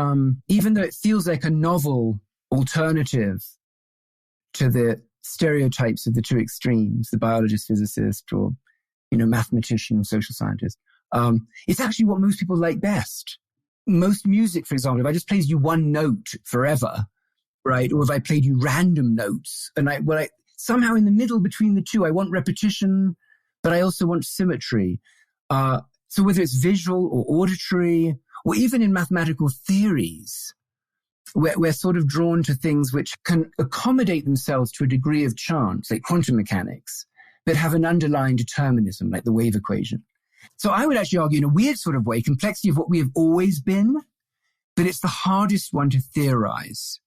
even though it feels like a novel alternative to the stereotypes of the two extremes, the biologist, physicist, or, you know, mathematician, social scientist, it's actually what most people like best. Most music, for example, if I just played you one note forever, right? Or if I played you random notes, and I somehow in the middle between the two, I want repetition, but I also want symmetry. So whether it's visual or auditory, or even in mathematical theories, we're sort of drawn to things which can accommodate themselves to a degree of chance, like quantum mechanics, but have an underlying determinism, like the wave equation. So I would actually argue in a weird sort of way, complexity of what we have always been, but it's the hardest one to theorize.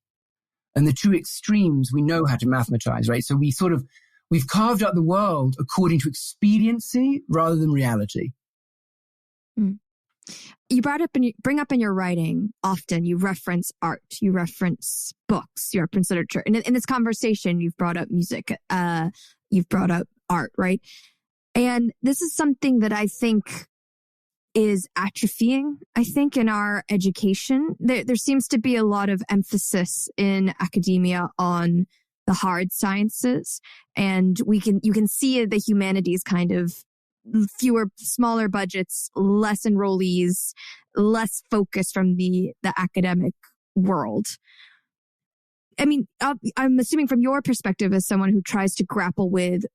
And the two extremes we know how to mathematize, right? So we've carved out the world according to expediency rather than reality. You bring up in your writing often, you reference art, you reference books, you reference literature. And in this conversation, you've brought up music, you've brought up art, right? And this is something that I think is atrophying, I think, in our education. There seems to be a lot of emphasis in academia on the hard sciences. And you can see the humanities kind of smaller budgets, less enrollees, less focus from the academic world. I mean, I'm assuming from your perspective as someone who tries to grapple with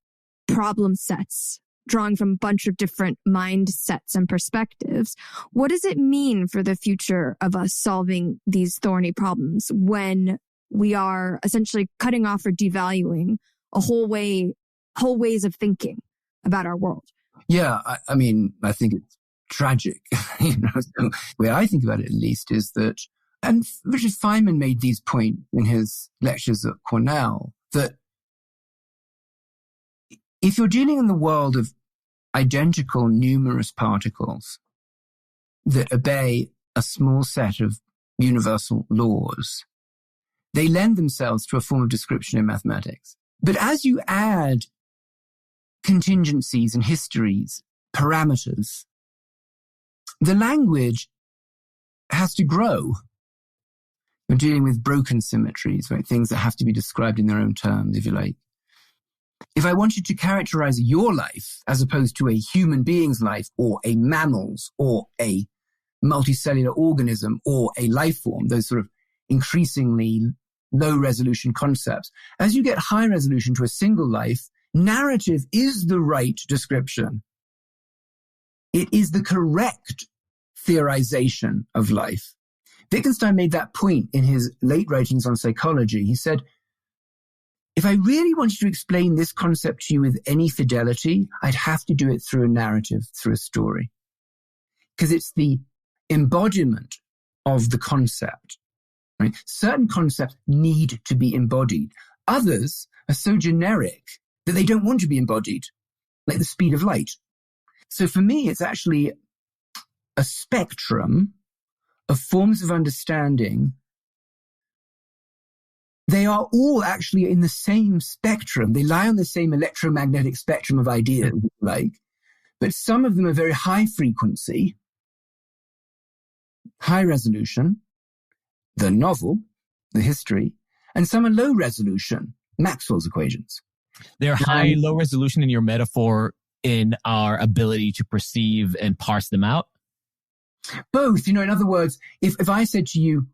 problem sets, drawing from a bunch of different mindsets and perspectives, what does it mean for the future of us solving these thorny problems when we are essentially cutting off or devaluing whole ways of thinking about our world? Yeah, I mean, I think it's tragic. You know, so the way I think about it, at least, is that And Richard Feynman made these points in his lectures at Cornell, that if you're dealing in the world of identical numerous particles that obey a small set of universal laws, they lend themselves to a form of description in mathematics. But as you add contingencies and histories, parameters, the language has to grow. You're dealing with broken symmetries, right? Things that have to be described in their own terms, if you like. If I wanted to characterize your life as opposed to a human being's life or a mammal's or a multicellular organism or a life form, those sort of increasingly low resolution concepts, as you get high resolution to a single life, narrative is the right description. It is the correct theorization of life. Wittgenstein made that point in his late writings on psychology. He said, if I really wanted to explain this concept to you with any fidelity, I'd have to do it through a narrative, through a story. Because it's the embodiment of the concept. Right? Certain concepts need to be embodied. Others are so generic that they don't want to be embodied, like the speed of light. So for me, it's actually a spectrum of forms of understanding. They are all actually in the same spectrum. They lie on the same electromagnetic spectrum of ideas, like, but some of them are very high frequency, high resolution, the novel, the history, and some are low resolution, Maxwell's equations. They're high, low resolution in your metaphor in our ability to perceive and parse them out? Both. In other words, if I said to you,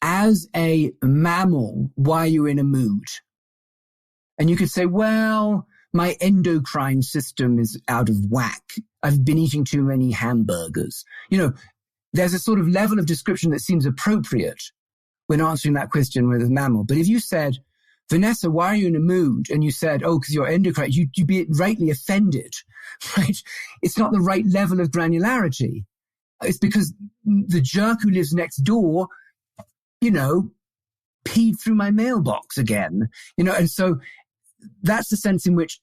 as a mammal, why are you in a mood? And you could say, well, my endocrine system is out of whack. I've been eating too many hamburgers. There's a sort of level of description that seems appropriate when answering that question with a mammal. But if you said, Vanessa, why are you in a mood? And you said, oh, because you're endocrine, you'd be rightly offended, right? It's not the right level of granularity. It's because the jerk who lives next door, peed through my mailbox again, and so that's the sense in which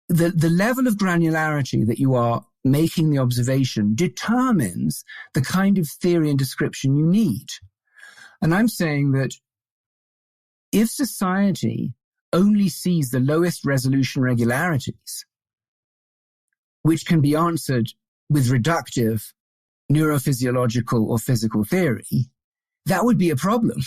the level of granularity that you are making the observation determines the kind of theory and description you need. And I'm saying that if society only sees the lowest resolution regularities, which can be answered with reductive neurophysiological or physical theory, that would be a problem,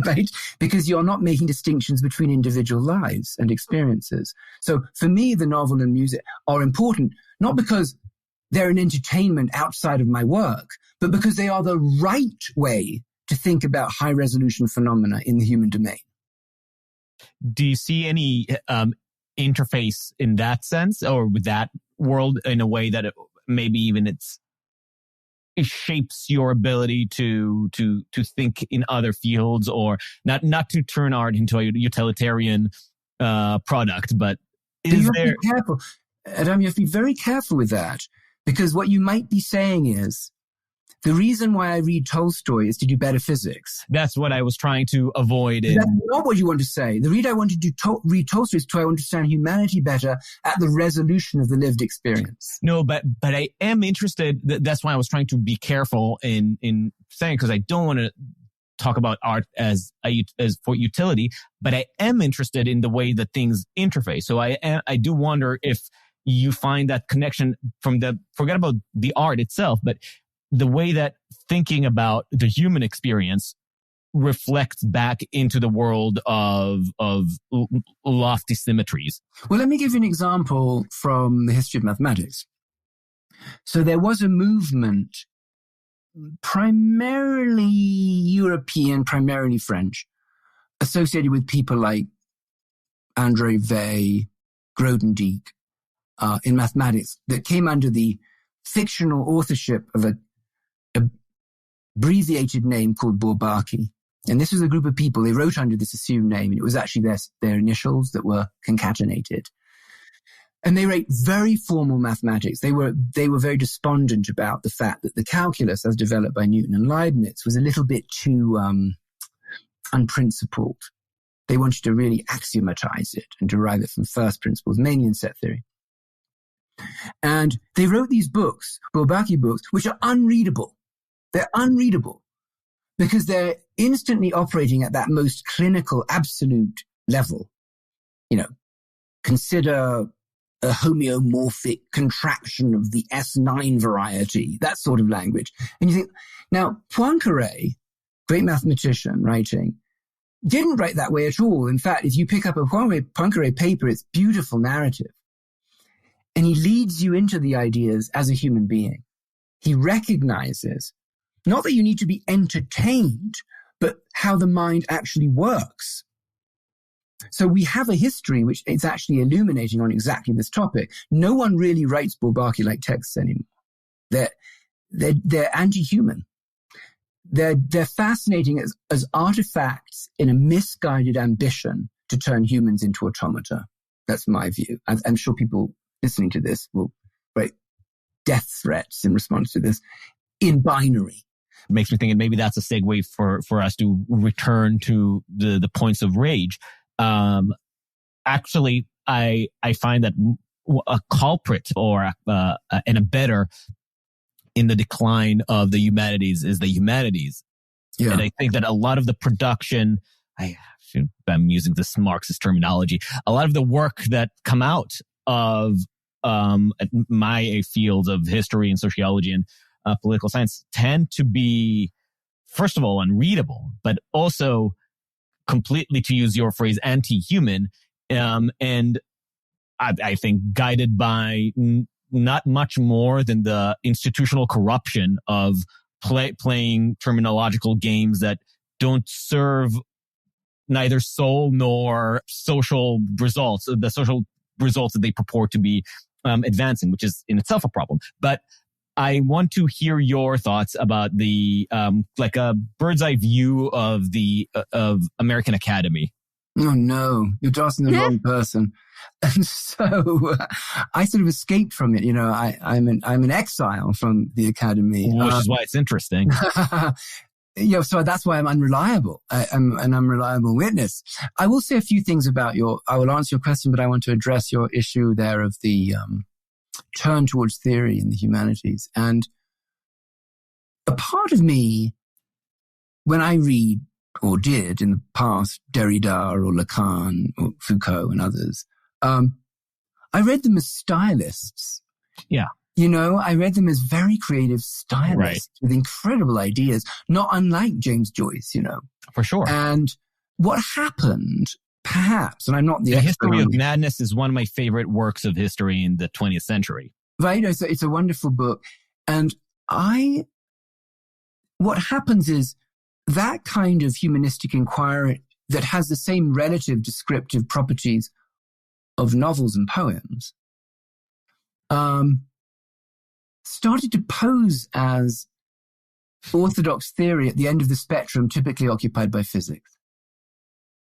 right? Because you're not making distinctions between individual lives and experiences. So for me, the novel and music are important, not because they're an entertainment outside of my work, but because they are the right way to think about high resolution phenomena in the human domain. Do you see any interface in that sense or with that world in a way that maybe even it shapes your ability to think in other fields, or not to turn art into a utilitarian product, but is there? Be careful, Adam. You have to be very careful with that, because what you might be saying is, the reason why I read Tolstoy is to do better physics. That's what I was trying to avoid. That's not what you want to say. The reason I want to read Tolstoy is to understand humanity better at the resolution of the lived experience. No, but I am interested. That's why I was trying to be careful in saying, because I don't want to talk about art as for utility, but I am interested in the way that things interface. So I do wonder if you find that connection from forget about the art itself, but the way that thinking about the human experience reflects back into the world of lofty symmetries. Well, let me give you an example from the history of mathematics. So there was a movement, primarily European, primarily French, associated with people like André Weil, Grothendieck, in mathematics, that came under the fictional authorship of a abbreviated name called Bourbaki. And this was a group of people, they wrote under this assumed name, and it was actually their initials that were concatenated. And they write very formal mathematics. They were very despondent about the fact that the calculus, as developed by Newton and Leibniz, was a little bit too unprincipled. They wanted to really axiomatize it and derive it from first principles, mainly in set theory. And they wrote these books, Bourbaki books, which are unreadable. They're unreadable because they're instantly operating at that most clinical, absolute level. Consider a homeomorphic contraction of the S9 variety, that sort of language. And you think, now, Poincaré, great mathematician writing, didn't write that way at all. In fact, if you pick up a Poincaré paper, it's beautiful narrative. And he leads you into the ideas as a human being. He recognizes not that you need to be entertained, but how the mind actually works. So we have a history which is actually illuminating on exactly this topic. No one really writes Bourbaki-like texts anymore. They're anti-human. They're fascinating as artifacts in a misguided ambition to turn humans into automata. That's my view. I'm sure people listening to this will write death threats in response to this in binary. It makes me think, and maybe that's a segue for us to return to the points of rage. Actually, I find that a culprit or an abettor in the decline of the humanities is the humanities. Yeah. And I think that a lot of the production, I'm using this Marxist terminology, a lot of the work that come out of my fields of history and sociology and political science tend to be, first of all, unreadable, but also completely, to use your phrase, anti-human, and I think guided by not much more than the institutional corruption of playing terminological games that don't serve neither soul nor social results, the social results that they purport to be advancing, which is in itself a problem. But I want to hear your thoughts about the like a bird's eye view of of American Academy. Oh no, you're asking the wrong person. And so I sort of escaped from it. I'm in exile from the Academy, which is why it's interesting. So that's why I'm unreliable. I'm an unreliable witness. I will say a few things about I will answer your question, but I want to address your issue there of the turn towards theory in the humanities. And a part of me, when I read, or did in the past, Derrida or Lacan or Foucault and others, I read them as stylists. Yeah. I read them as very creative stylists with incredible ideas, not unlike James Joyce, For sure. And what happened, perhaps, and I'm not the History of Madness is one of my favorite works of history in the 20th century. Right. It's a wonderful book. And what happens is that kind of humanistic inquiry that has the same relative descriptive properties of novels and poems, started to pose as orthodox theory at the end of the spectrum typically occupied by physics.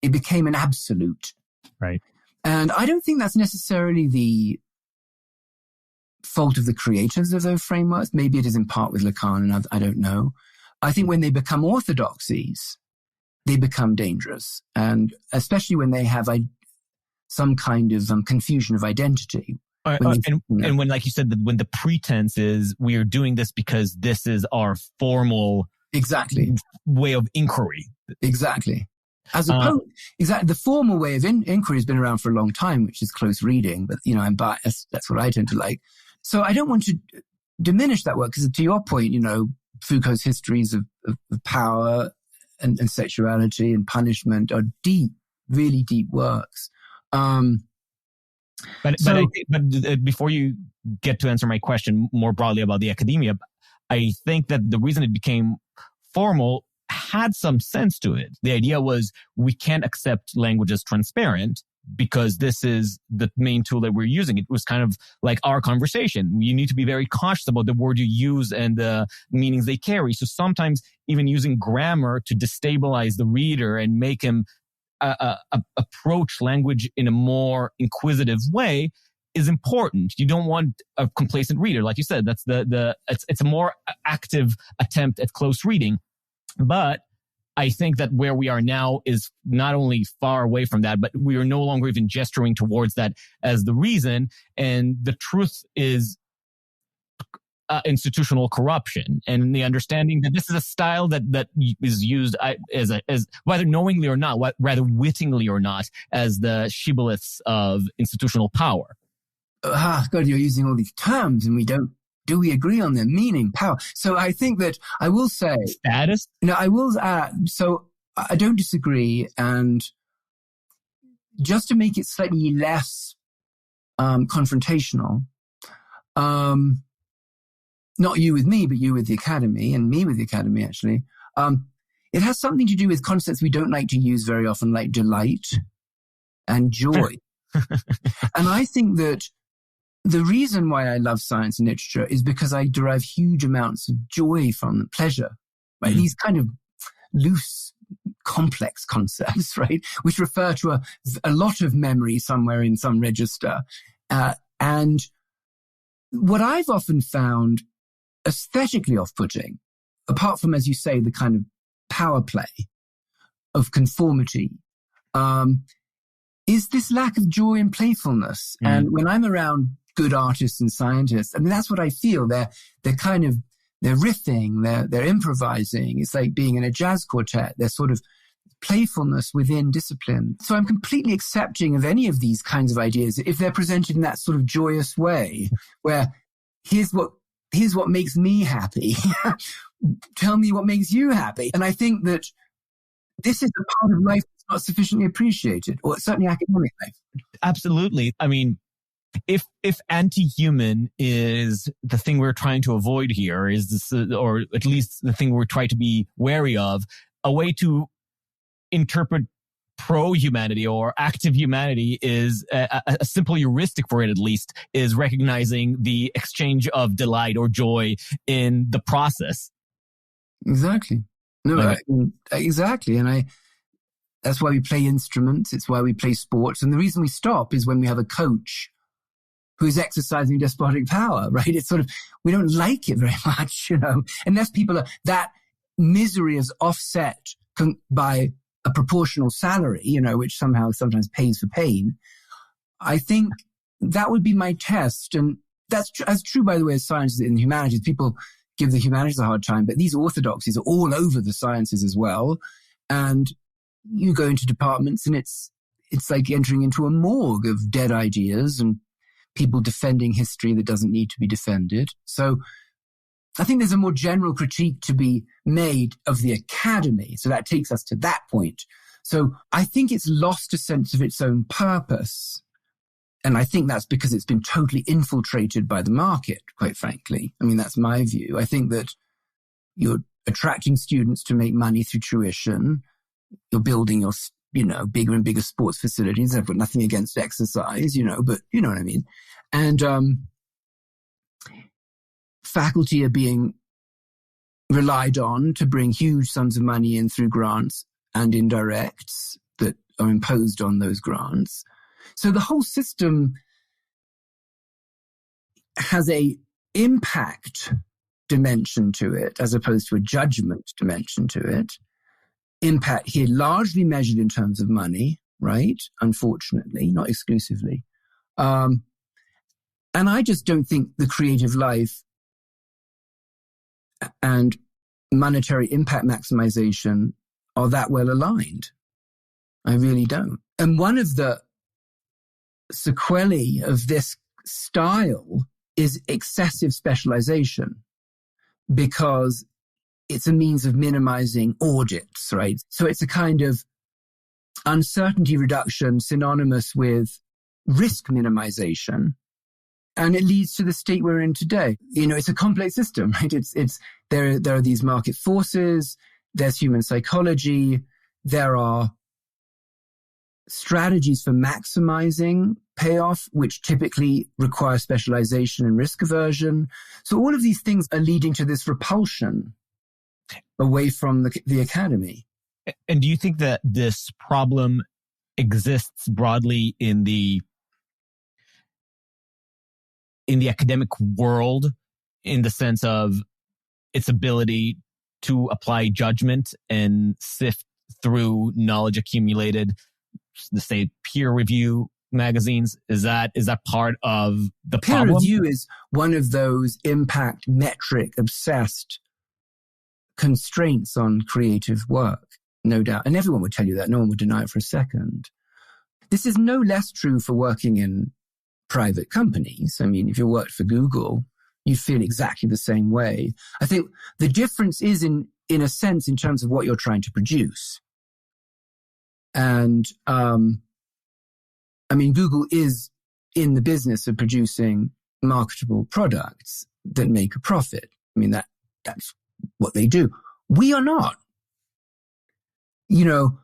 It became an absolute. Right. And I don't think that's necessarily the fault of the creators of those frameworks. Maybe it is in part with Lacan, and I don't know. I think when they become orthodoxies, they become dangerous. And especially when they have some kind of confusion of identity. And when, like you said, when the pretense is we are doing this because this is our formal way of inquiry. Exactly. As opposed, the formal way of inquiry has been around for a long time, which is close reading, but I'm biased. That's what I tend to like. So I don't want to diminish that work because, to your point, Foucault's histories of power and sexuality and punishment are deep, really deep works. But before you get to answer my question more broadly about the academia, I think that the reason it became formal had some sense to it. The idea was we can't accept language as transparent because this is the main tool that we're using. It was kind of like our conversation. You need to be very cautious about the word you use and the meanings they carry. So sometimes even using grammar to destabilize the reader and make him approach language in a more inquisitive way is important. You don't want a complacent reader. Like you said, that's it's a more active attempt at close reading. But I think that where we are now is not only far away from that, but we are no longer even gesturing towards that as the reason. And the truth is institutional corruption and the understanding that this is a style that is used as whether knowingly or not, rather wittingly or not, as the shibboleths of institutional power. God, you're using all these terms and do we agree on their meaning? Power. So I think that I will say status. No, I will. So I don't disagree, and just to make it slightly less confrontational, not you with me, but you with the academy, and me with the academy. Actually, it has something to do with concepts we don't like to use very often, like delight and joy. And I think that the reason why I love science and literature is because I derive huge amounts of joy from them, pleasure, right? These kind of loose, complex concepts, right? Which refer to a lot of memory somewhere in some register. And what I've often found aesthetically off-putting, apart from, as you say, the kind of power play of conformity, is this lack of joy and playfulness. And when I'm around good artists and scientists, I mean, that's what I feel. They're riffing, they're improvising. It's like being in a jazz quartet. There's sort of playfulness within discipline. So I'm completely accepting of any of these kinds of ideas if they're presented in that sort of joyous way, where here's what makes me happy. Tell me what makes you happy. And I think that this is a part of life that's not sufficiently appreciated, or certainly academic life. Absolutely. I mean, if anti-human is the thing we're trying to avoid here, is this, or at least the thing we're trying to be wary of, a way to interpret pro-humanity or active humanity is a simple heuristic for it, at least, is recognizing the exchange of delight or joy in the process. Exactly. No, exactly. And that's why we play instruments. It's why we play sports. And the reason we stop is when we have a coach who's exercising despotic power, right? It's sort of, we don't like it very much, unless people are, that misery is offset by a proportional salary, which sometimes pays for pain. I think that would be my test. And that's as true, by the way, as science is in the humanities. People give the humanities a hard time, but these orthodoxies are all over the sciences as well. And you go into departments and it's like entering into a morgue of dead ideas and people defending history that doesn't need to be defended. So I think there's a more general critique to be made of the academy. So that takes us to that point. So I think it's lost a sense of its own purpose. And I think that's because it's been totally infiltrated by the market, quite frankly. I mean, that's my view. I think that you're attracting students to make money through tuition. You're building your, bigger and bigger sports facilities. I've got nothing against exercise, but you know what I mean. And, faculty are being relied on to bring huge sums of money in through grants and indirects that are imposed on those grants. So the whole system has a impact dimension to it as opposed to a judgment dimension to it. Impact here largely measured in terms of money, right? Unfortunately, not exclusively. And I just don't think the creative life and monetary impact maximization are that well aligned. I really don't. And one of the sequelae of this style is excessive specialization, because it's a means of minimizing audits, right? So it's a kind of uncertainty reduction synonymous with risk minimization. And it leads to the state we're in today. It's a complex system, right? There are these market forces, there's human psychology, there are strategies for maximizing payoff, which typically require specialization and risk aversion. So all of these things are leading to this repulsion away from the academy. And do you think that this problem exists broadly in the in the academic world in the sense of its ability to apply judgment and sift through knowledge accumulated, say peer review magazines? Is that part of the problem? Peer review is one of those impact metric obsessed constraints on creative work, no doubt. And everyone would tell you that. No one would deny it for a second. This is no less true for working in private companies. I mean, if you worked for Google, you feel exactly the same way. I think the difference is in a sense in terms of what you're trying to produce. And, I mean, Google is in the business of producing marketable products that make a profit. I mean, that's what they do. We are not. You know,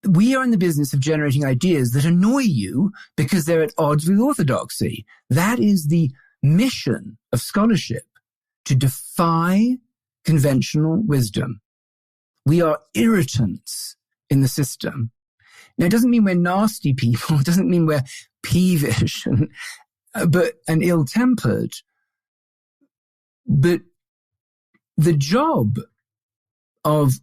we are in the business of generating ideas that annoy you because they're at odds with orthodoxy. That is the mission of scholarship, to defy conventional wisdom. We are irritants in the system. Now, it doesn't mean we're nasty people. It doesn't mean we're peevish and ill-tempered. But the job of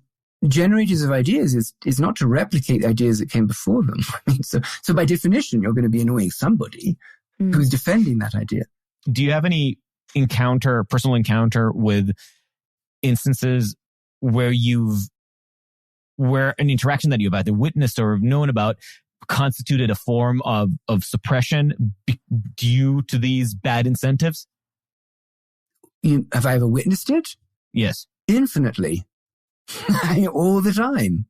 generators of ideas is not to replicate the ideas that came before them. I mean, so by definition, you're going to be annoying somebody who's defending that idea. Do you have any personal encounter with instances where an interaction that you've either witnessed or have known about constituted a form of suppression due to these bad incentives? Have I ever witnessed it? Yes. Infinitely. All the time.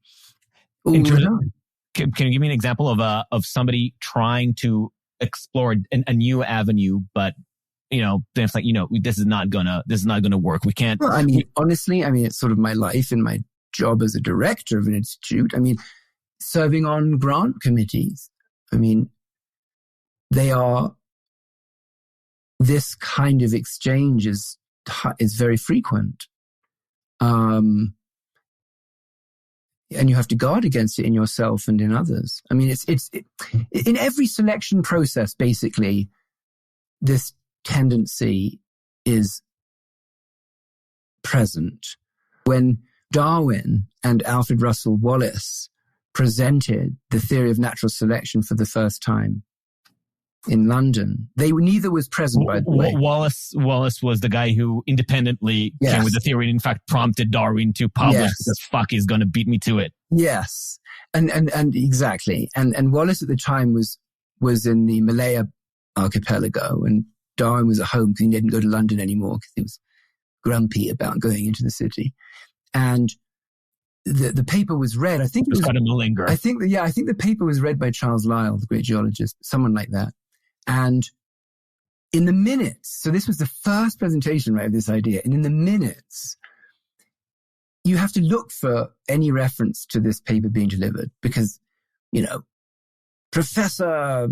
All the time. Can you give me an example of somebody trying to explore a new avenue, but it's like, this is not gonna work. We can't. Well, I mean, honestly, it's sort of my life and my job as a director of an institute. I mean, serving on grant committees. I mean, this kind of exchange is very frequent. And you have to guard against it in yourself and in others. I mean, it's in every selection process, basically, this tendency is present. When Darwin and Alfred Russel Wallace presented the theory of natural selection for the first time in London, neither was present, by the way. Wallace was the guy who independently came with the theory and in fact prompted Darwin to publish because fuck, he's going to beat me to it. Yes. And exactly. And Wallace at the time was in the Malaya archipelago, and Darwin was at home because he didn't go to London anymore because he was grumpy about going into the city. And the paper was read. I think it was kind of malinger. I think the paper was read by Charles Lyell, the great geologist, someone like that. And in the minutes, so this was the first presentation, right, of this idea. And in the minutes, you have to look for any reference to this paper being delivered because, Professor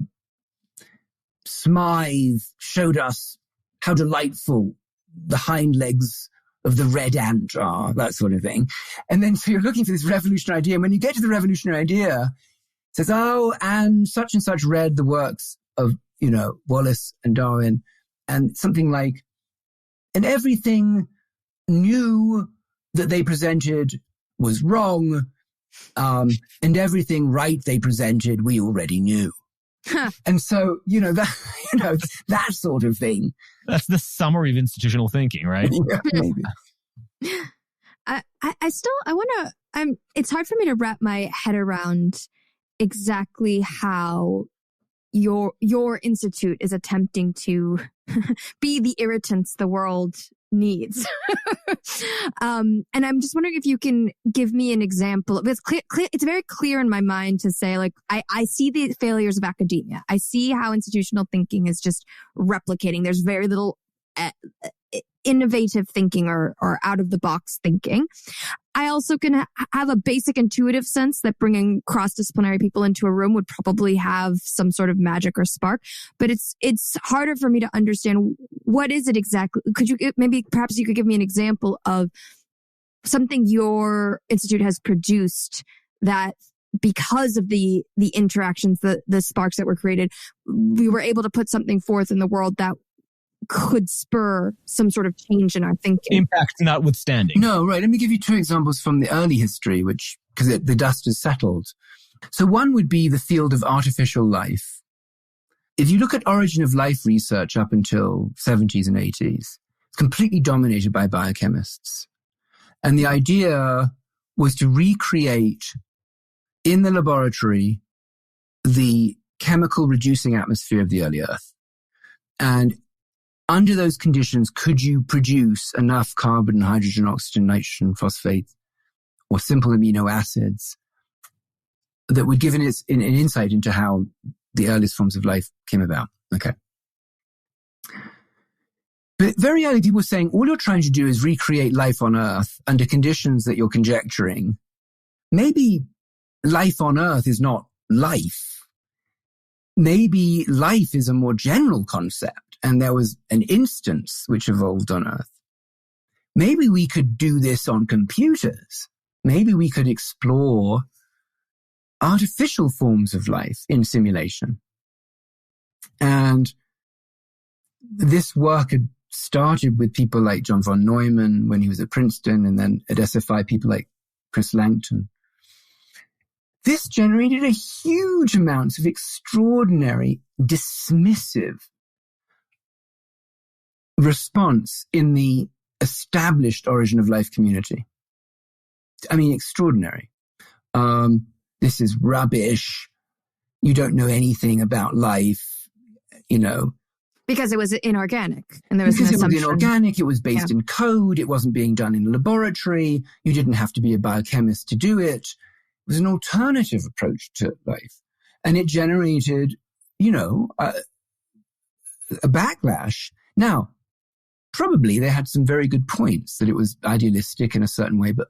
Smythe showed us how delightful the hind legs of the red ant are, that sort of thing. And then so you're looking for this revolutionary idea. And when you get to the revolutionary idea, it says, and such read the works of, Wallace and Darwin, and something like, and everything new that they presented was wrong, and everything right they presented we already knew. And so, that sort of thing. That's the summary of institutional thinking, right? Yeah, maybe. It's hard for me to wrap my head around exactly how your institute is attempting to be the irritants the world needs. And I'm just wondering if you can give me an example. It's very clear in my mind to say, like, I see the failures of academia. I see how institutional thinking is just replicating. There's very little innovative thinking or out of the box thinking. I also can have a basic intuitive sense that bringing cross-disciplinary people into a room would probably have some sort of magic or spark, but it's harder for me to understand what is it exactly. Perhaps you could give me an example of something your institute has produced that because of the interactions, the sparks that were created, we were able to put something forth in the world that could spur some sort of change in our thinking. Impact notwithstanding. No, right. Let me give you two examples from the early history, because the dust has settled. So one would be the field of artificial life. If you look at origin of life research up until 70s and 80s, it's completely dominated by biochemists. And the idea was to recreate in the laboratory the chemical reducing atmosphere of the early Earth. And under those conditions, could you produce enough carbon, hydrogen, oxygen, nitrogen, phosphate, or simple amino acids that would give an insight into how the earliest forms of life came about? Okay. But very early, people were saying, all you're trying to do is recreate life on Earth under conditions that you're conjecturing. Maybe life on Earth is not life. Maybe life is a more general concept, and there was an instance which evolved on Earth. Maybe we could do this on computers. Maybe we could explore artificial forms of life in simulation. And this work had started with people like John von Neumann when he was at Princeton, and then at SFI, people like Chris Langton. This generated a huge amount of extraordinary, dismissive response in the established origin of life community. I mean, extraordinary. This is rubbish. You don't know anything about life, Because it was inorganic. And there was because an assumption. It was inorganic, it was based in code, it wasn't being done in a laboratory, you didn't have to be a biochemist to do it. It was an alternative approach to life. And it generated, a backlash. Now, probably they had some very good points that it was idealistic in a certain way, but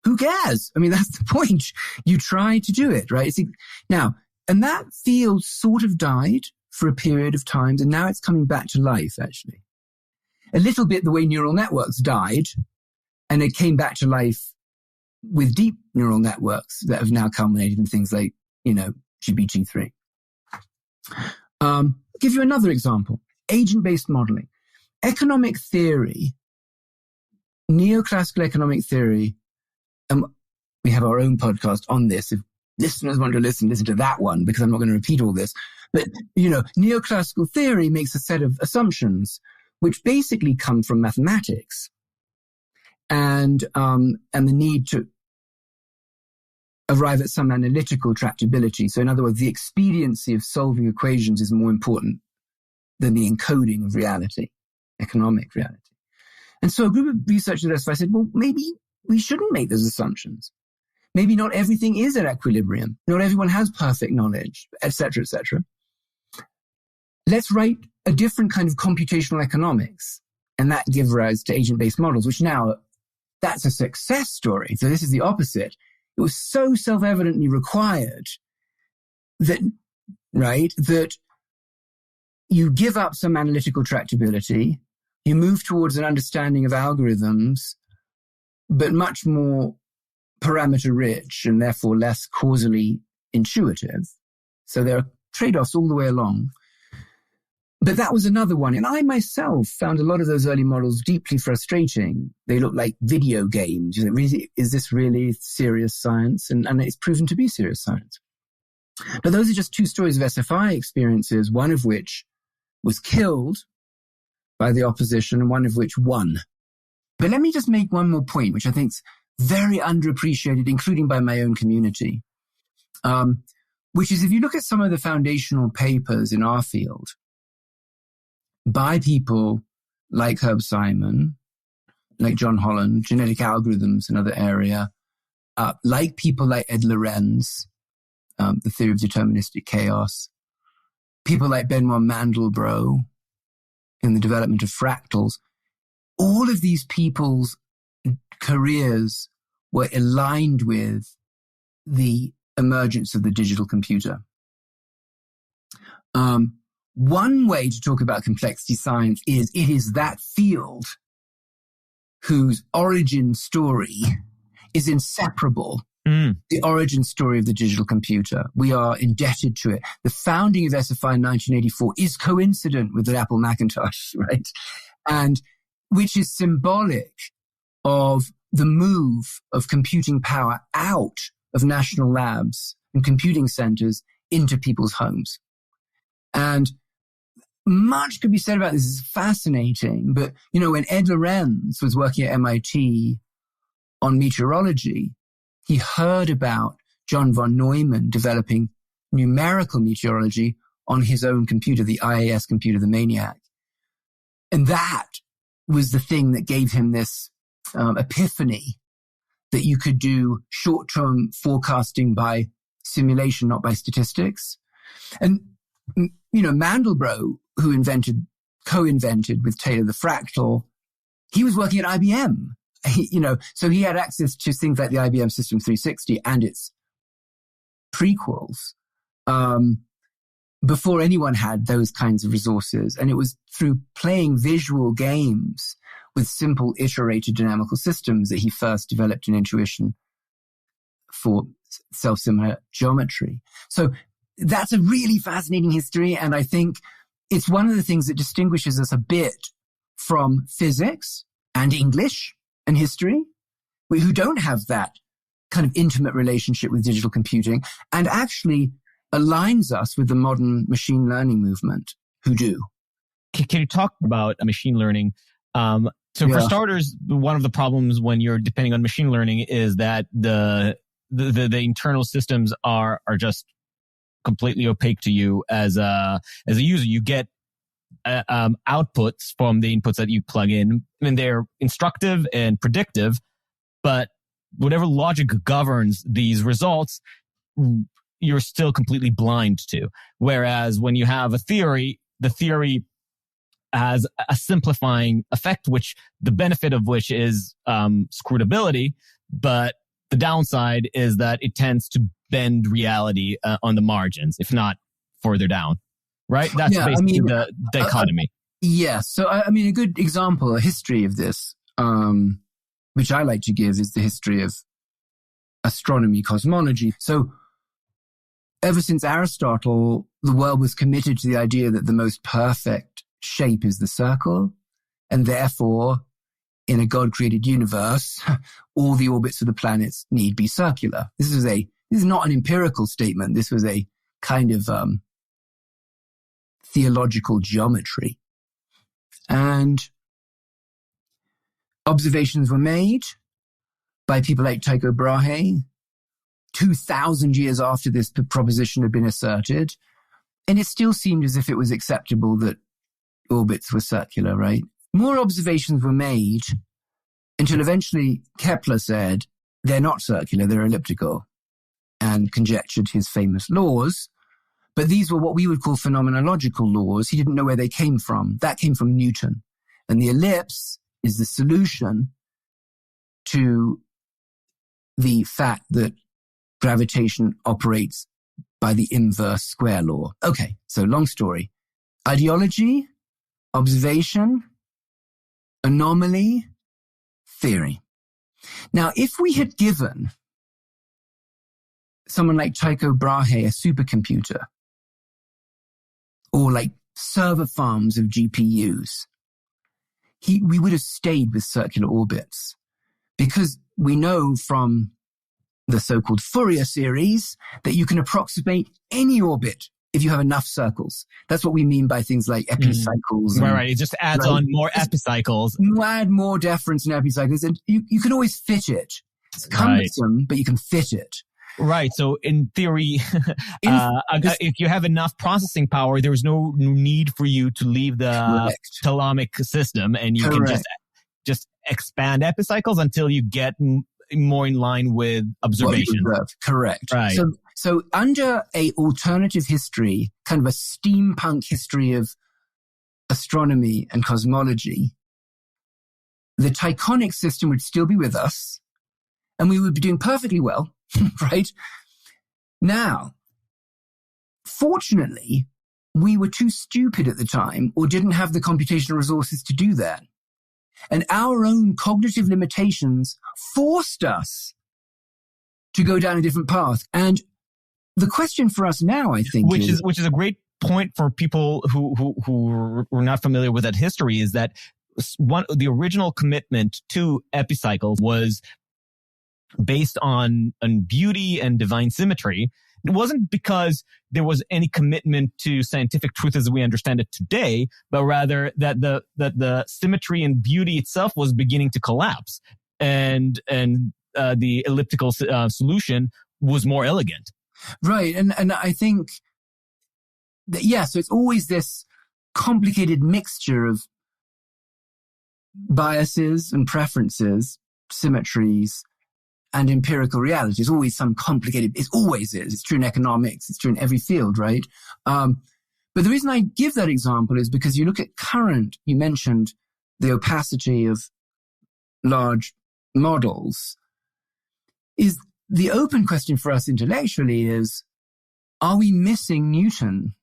who cares? I mean, that's the point. You try to do it, right? Now, and that field sort of died for a period of time, and now it's coming back to life, actually. A little bit the way neural networks died, and it came back to life with deep neural networks that have now culminated in things like, GPT-3. I'll give you another example. Agent-based modeling. Economic theory, neoclassical economic theory, and we have our own podcast on this. If listeners want to listen to that one, because I'm not going to repeat all this. But, neoclassical theory makes a set of assumptions which basically come from mathematics and the need to arrive at some analytical tractability. So in other words, the expediency of solving equations is more important than the encoding of reality, economic reality. And so a group of researchers at SFI said, well, maybe we shouldn't make those assumptions. Maybe not everything is at equilibrium. Not everyone has perfect knowledge, et cetera, et cetera. Let's write a different kind of computational economics. And that gives rise to agent-based models, which now, that's a success story. So this is the opposite. It was so self-evidently required that you give up some analytical tractability, you move towards an understanding of algorithms, but much more parameter rich and therefore less causally intuitive. So there are trade-offs all the way along. But that was another one. And I myself found a lot of those early models deeply frustrating. They look like video games. Is this really serious science? And it's proven to be serious science. But those are just two stories of SFI experiences, one of which was killed by the opposition and one of which won. But let me just make one more point, which I think is very underappreciated, including by my own community, which is if you look at some of the foundational papers in our field by people like Herb Simon, like John Holland, genetic algorithms, another area, like people like Ed Lorenz, the theory of deterministic chaos, people like Benoit Mandelbrot in the development of fractals, all of these people's careers were aligned with the emergence of the digital computer. One way to talk about complexity science is it is that field whose origin story is inseparable The origin story of the digital computer. We are indebted to it. The founding of SFI in 1984 is coincident with the Apple Macintosh, right? And which is symbolic of the move of computing power out of national labs and computing centers into people's homes. And much could be said about this. It's fascinating. But, when Ed Lorenz was working at MIT on meteorology, he heard about John von Neumann developing numerical meteorology on his own computer, the IAS computer, the Maniac. And that was the thing that gave him this epiphany that you could do short-term forecasting by simulation, not by statistics. And, Mandelbrot, who co-invented with Taylor the fractal, he was working at IBM. So he had access to things like the IBM System 360 and its prequels before anyone had those kinds of resources. And it was through playing visual games with simple iterated dynamical systems that he first developed an intuition for self-similar geometry. So that's a really fascinating history. And I think it's one of the things that distinguishes us a bit from physics and English and history, who don't have that kind of intimate relationship with digital computing, and actually aligns us with the modern machine learning movement, who do. Can you talk about machine learning? For starters, one of the problems when you're depending on machine learning is that the internal systems are just completely opaque to you as a user. You get outputs from the inputs that you plug in, and they're instructive and predictive, but whatever logic governs these results, you're still completely blind to. Whereas when you have a theory, the theory has a simplifying effect, which the benefit of which is scrutability, but the downside is that it tends to bend reality on the margins, if not further down. Right? That's basically the dichotomy. Yes. So, a good example, a history of this, which I like to give, is the history of astronomy, cosmology. So, ever since Aristotle, the world was committed to the idea that the most perfect shape is the circle, and therefore, in a God-created universe, all the orbits of the planets need be circular. This is not an empirical statement. This was a kind of theological geometry. And observations were made by people like Tycho Brahe 2,000 years after this proposition had been asserted. And it still seemed as if it was acceptable that orbits were circular, right? More observations were made until eventually Kepler said they're not circular, they're elliptical, and conjectured his famous laws. But these were what we would call phenomenological laws. He didn't know where they came from. That came from Newton. And the ellipse is the solution to the fact that gravitation operates by the inverse square law. Okay, so long story. Ideology, observation, anomaly, theory. Now, if we had given someone like Tycho Brahe a supercomputer, or like server farms of GPUs, we would have stayed with circular orbits, because we know from the so-called Fourier series that you can approximate any orbit if you have enough circles. That's what we mean by things like epicycles. Right. It just adds on more epicycles. You add more deference in epicycles, and you can always fit it. It's cumbersome, but you can fit it. Right. So in theory, if you have enough processing power, there's no need for you to leave the Ptolemaic system, and you can just expand epicycles until you get more in line with observation. Correct. Right. So under a alternative history, kind of a steampunk history of astronomy and cosmology, the Tychonic system would still be with us, and we would be doing perfectly well. Right? Now, fortunately, we were too stupid at the time, or didn't have the computational resources to do that. And our own cognitive limitations forced us to go down a different path. And the question for us now, I think, which is a great point for people who were not familiar with that history, is that the original commitment to epicycles was based on beauty and divine symmetry. It wasn't because there was any commitment to scientific truth as we understand it today, but rather that the symmetry and beauty itself was beginning to collapse, and the elliptical solution was more elegant. Right. And I think that, so it's always this complicated mixture of biases and preferences, symmetries, and empirical reality. It's always some complicated, it always is. It's true in economics. It's true in every field, right? But the reason I give that example is because you look at you mentioned the opacity of large models. Is the open question for us intellectually is, are we missing Newton?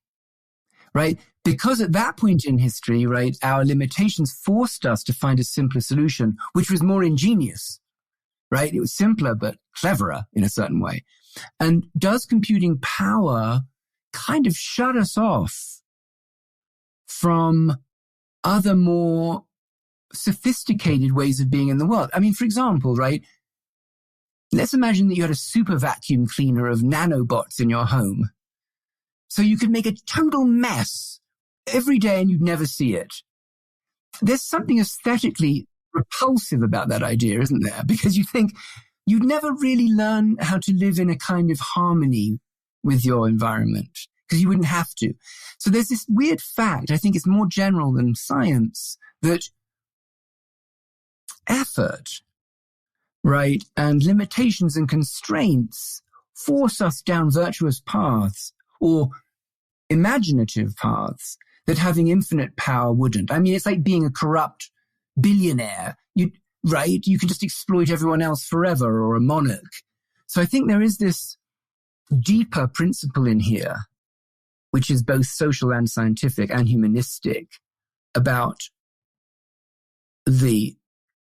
Right? Because at that point in history, right, our limitations forced us to find a simpler solution, which was more ingenious, right? It was simpler, but cleverer in a certain way. And does computing power kind of shut us off from other more sophisticated ways of being in the world? I mean, for example, right, let's imagine that you had a super vacuum cleaner of nanobots in your home. So you could make a total mess every day and you'd never see it. There's something aesthetically repulsive about that idea, isn't there? Because you think you'd never really learn how to live in a kind of harmony with your environment because you wouldn't have to. So there's this weird fact, I think it's more general than science, that effort, right, and limitations and constraints force us down virtuous paths or imaginative paths that having infinite power wouldn't. I mean, it's like being a corrupt billionaire, right? You can just exploit everyone else forever, or a monarch. So I think there is this deeper principle in here, which is both social and scientific and humanistic, about the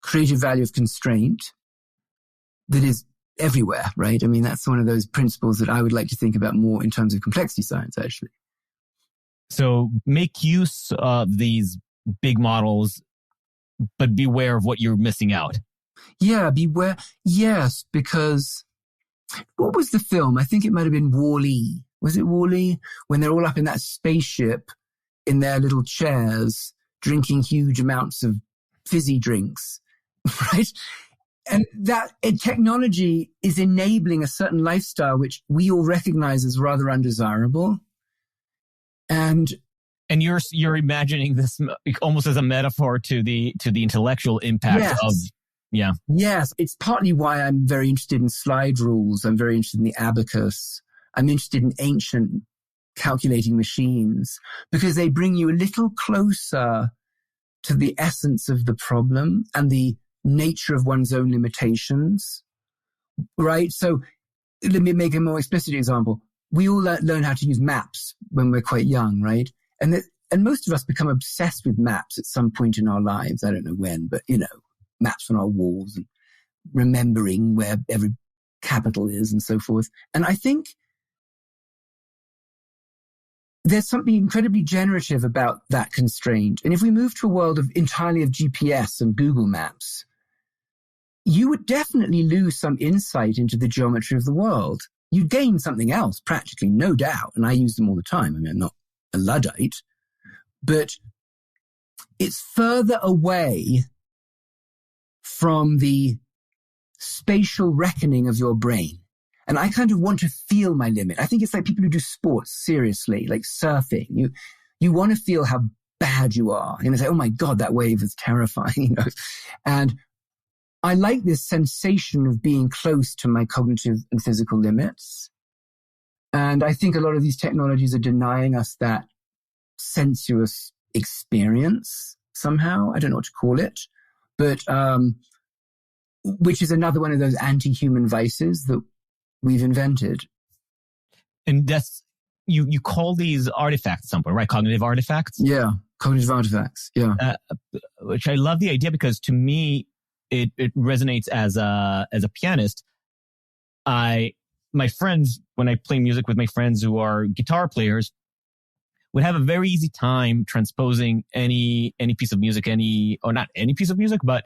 creative value of constraint that is everywhere, right? I mean, that's one of those principles that I would like to think about more in terms of complexity science, actually. So make use of these big models, but beware of what you're missing out. Yeah, beware. Yes, because what was the film? I think it might have been Wall-E. Was it Wall-E? When they're all up in that spaceship in their little chairs, drinking huge amounts of fizzy drinks, right? And that technology is enabling a certain lifestyle which we all recognize as rather undesirable. And you're imagining this almost as a metaphor to the intellectual impact of. Yes, it's partly why I'm very interested in slide rules. I'm very interested in the abacus. I'm interested in ancient calculating machines because they bring you a little closer to the essence of the problem and the nature of one's own limitations, right? So let me make a more explicit example. We all learn how to use maps when we're quite young, right? And most of us become obsessed with maps at some point in our lives. I don't know when, but, maps on our walls and remembering where every capital is and so forth. And I think there's something incredibly generative about that constraint. And if we move to a world entirely of GPS and Google Maps, you would definitely lose some insight into the geometry of the world. You'd gain something else, practically, no doubt. And I use them all the time. I mean, I'm not a Luddite, but it's further away from the spatial reckoning of your brain. And I kind of want to feel my limit. I think it's like people who do sports seriously, like surfing. You want to feel how bad you are. And say, oh my God, that wave is terrifying. And I like this sensation of being close to my cognitive and physical limits. And I think a lot of these technologies are denying us that sensuous experience somehow. I don't know what to call it, but which is another one of those anti-human vices that we've invented. And that's, you call these artifacts at some point, right? Cognitive artifacts? Yeah, cognitive artifacts, yeah. Which I love the idea because to me, it resonates as a pianist. my friends, when I play music with my friends who are guitar players, would have a very easy time transposing any piece of music, or not any piece of music, but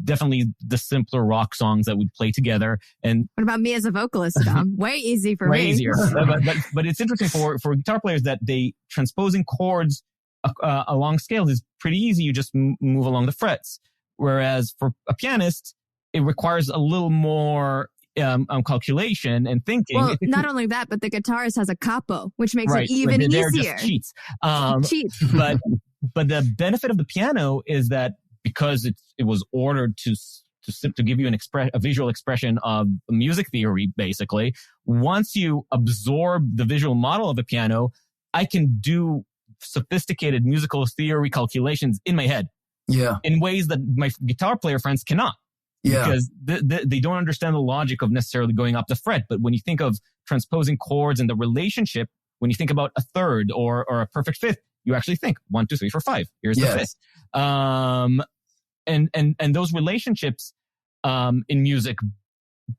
definitely the simpler rock songs that we'd play together. And what about me as a vocalist, Dom? Way easy for way me. Easier. but it's interesting for guitar players that they transposing chords along scales is pretty easy. You just move along the frets. Whereas for a pianist, it requires a little more calculation and thinking. Well, not only that, but the guitarist has a capo, which makes right, it even they're easier. Just cheats. Cheats. but the benefit of the piano is that because it was ordered to give you a visual expression of music theory, basically. Once you absorb the visual model of a piano, I can do sophisticated musical theory calculations in my head. Yeah. In ways that my guitar player friends cannot. Yeah. Because they don't understand the logic of necessarily going up the fret. But when you think of transposing chords and the relationship, when you think about a third or a perfect fifth, you actually think 1, 2, 3, 4, 5. Here's the fifth. And those relationships in music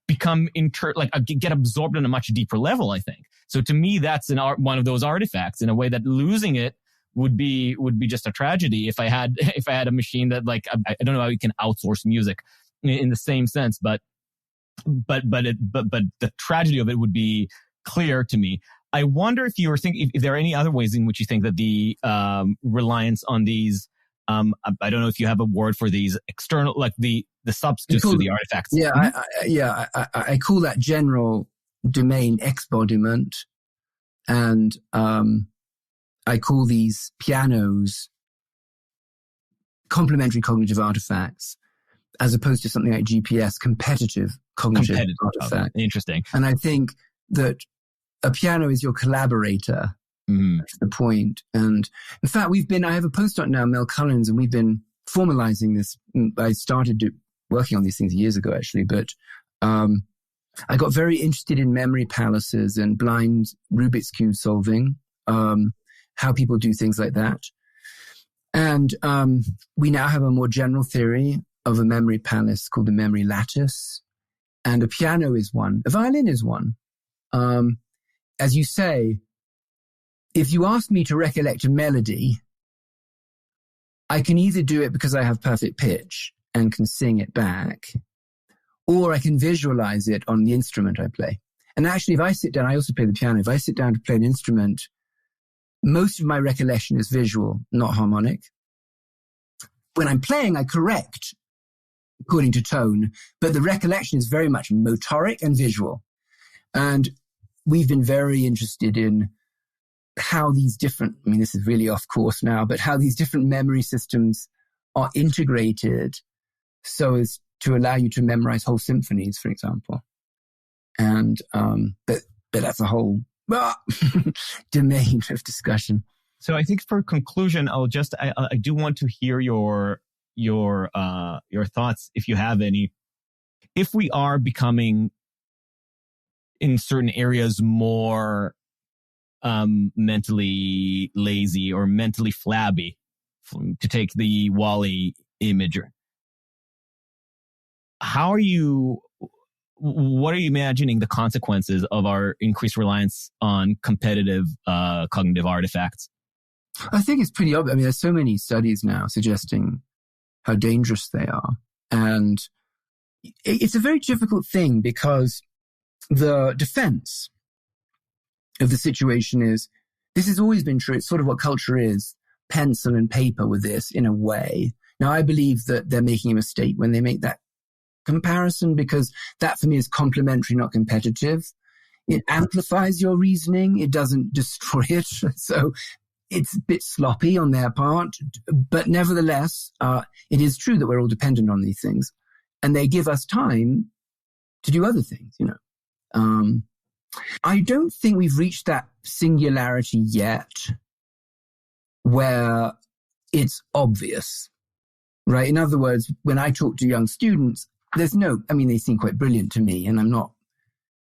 become get absorbed on a much deeper level, I think. So to me, that's one of those artifacts in a way that losing it would be just a tragedy if I had a machine that I don't know how you can outsource music in the same sense, but the tragedy of it would be clear to me. I wonder if you were thinking if there are any other ways in which you think that the reliance on these I don't know if you have a word for these external, like the substitutes to the artifacts. Yeah, I call that general domain embodiment, and I call these pianos complementary cognitive artifacts, as opposed to something like GPS, competitive cognitive artifact. Interesting. And I think that a piano is your collaborator. That's the point. And in fact, I have a postdoc now, Mel Cullens, and we've been formalizing this. I started working on these things years ago, actually, but I got very interested in memory palaces and blind Rubik's Cube solving, how people do things like that. And we now have a more general theory of a memory palace called the memory lattice. And a piano is one. A violin is one. As you say, if you ask me to recollect a melody, I can either do it because I have perfect pitch and can sing it back, or I can visualize it on the instrument I play. And actually, if I sit down, I also play the piano. If I sit down to play an instrument, most of my recollection is visual, not harmonic. When I'm playing, I correct according to tone, but the recollection is very much motoric and visual. And we've been very interested in how these different, this is really off course now, but how these different memory systems are integrated so as to allow you to memorize whole symphonies, for example. And, but that's a whole domain of discussion. So I think for conclusion, I do want to hear your thoughts, if you have any. If we are becoming in certain areas more mentally lazy or mentally flabby, to take the Wall-E image, what are you imagining the consequences of our increased reliance on competitive cognitive artifacts? I think it's pretty obvious. There's so many studies now suggesting how dangerous they are. And it's a very difficult thing because the defense of the situation is, this has always been true. It's sort of what culture is, pencil and paper with this in a way. Now, I believe that they're making a mistake when they make that comparison, because that for me is complementary, not competitive. It amplifies your reasoning. It doesn't destroy it. So it's a bit sloppy on their part, but nevertheless, it is true that we're all dependent on these things, and they give us time to do other things, I don't think we've reached that singularity yet where it's obvious, right? In other words, when I talk to young students, they seem quite brilliant to me, and I'm not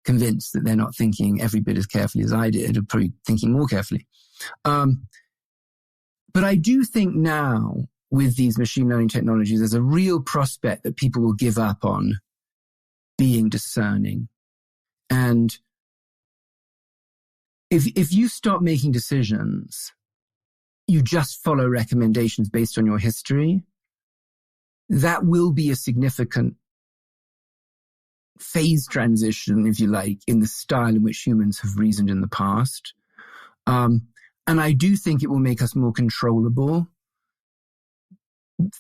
convinced that they're not thinking every bit as carefully as I did, or probably thinking more carefully. But I do think now with these machine learning technologies, there's a real prospect that people will give up on being discerning And if you start making decisions, you just follow recommendations based on your history, that will be a significant phase transition, if you like, in the style in which humans have reasoned in the past. And I do think it will make us more controllable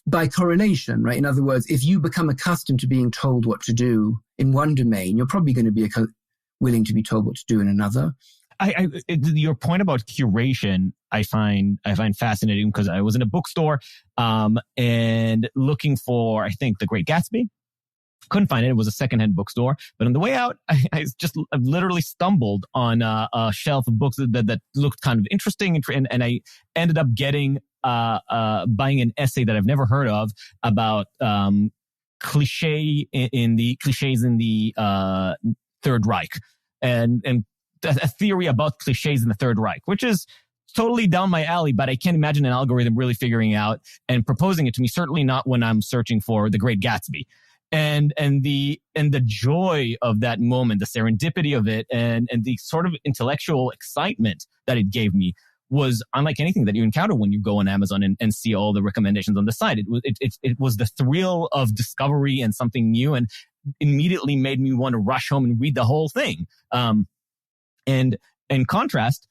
by correlation, right? In other words, if you become accustomed to being told what to do in one domain, you're probably going to be willing to be told what to do in another. Your point about curation, I find fascinating, because I was in a bookstore and looking for, I think, The Great Gatsby. Couldn't find it. It was a secondhand bookstore. But on the way out, I literally stumbled on a shelf of books that looked kind of interesting, and I ended up buying an essay that I've never heard of about cliches in the Third Reich, and a theory about cliches in the Third Reich, which is totally down my alley, but I can't imagine an algorithm really figuring out and proposing it to me. Certainly not when I'm searching for The Great Gatsby. And the joy of that moment, the serendipity of it, and the sort of intellectual excitement that it gave me was unlike anything that you encounter when you go on Amazon and see all the recommendations on the site. It was the thrill of discovery and something new, and immediately made me want to rush home and read the whole thing. And in contrast,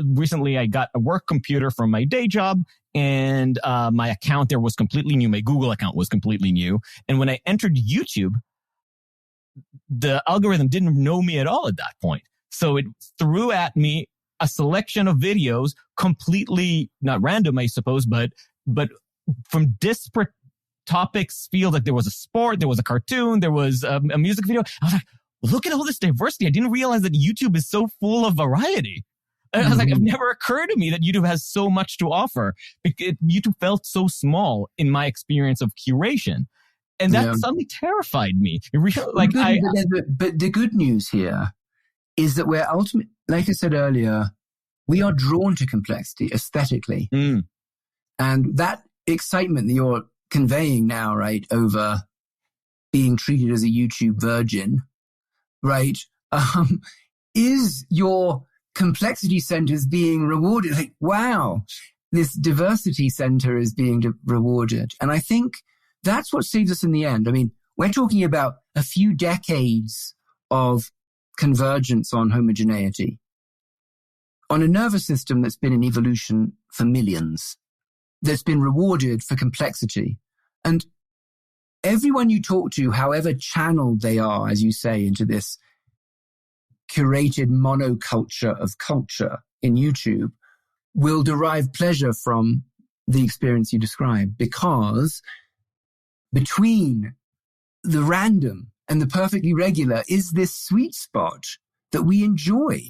recently I got a work computer from my day job, and my account there was completely new. My Google account was completely new. And when I entered YouTube, the algorithm didn't know me at all at that point. So it threw at me a selection of videos, completely not random, I suppose, but from disparate topics, fields. Like there was a sport, there was a cartoon, there was a music video. I was like, look at all this diversity. I didn't realize that YouTube is so full of variety. I was like, it never occurred to me that YouTube has so much to offer. YouTube felt so small in my experience of curation. And that suddenly terrified me. But the good news here is that we're ultimately, like I said earlier, we are drawn to complexity aesthetically. And that excitement that you're conveying now, right, over being treated as a YouTube virgin, right, is your complexity centers being rewarded. Like, wow, this diversity center is being rewarded. And I think that's what saves us in the end. I mean, we're talking about a few decades of convergence on homogeneity, on a nervous system that's been in evolution for millions, that's been rewarded for complexity. And everyone you talk to, however channeled they are, as you say, into this curated monoculture of culture in YouTube, will derive pleasure from the experience you describe, because between the random and the perfectly regular is this sweet spot that we enjoy.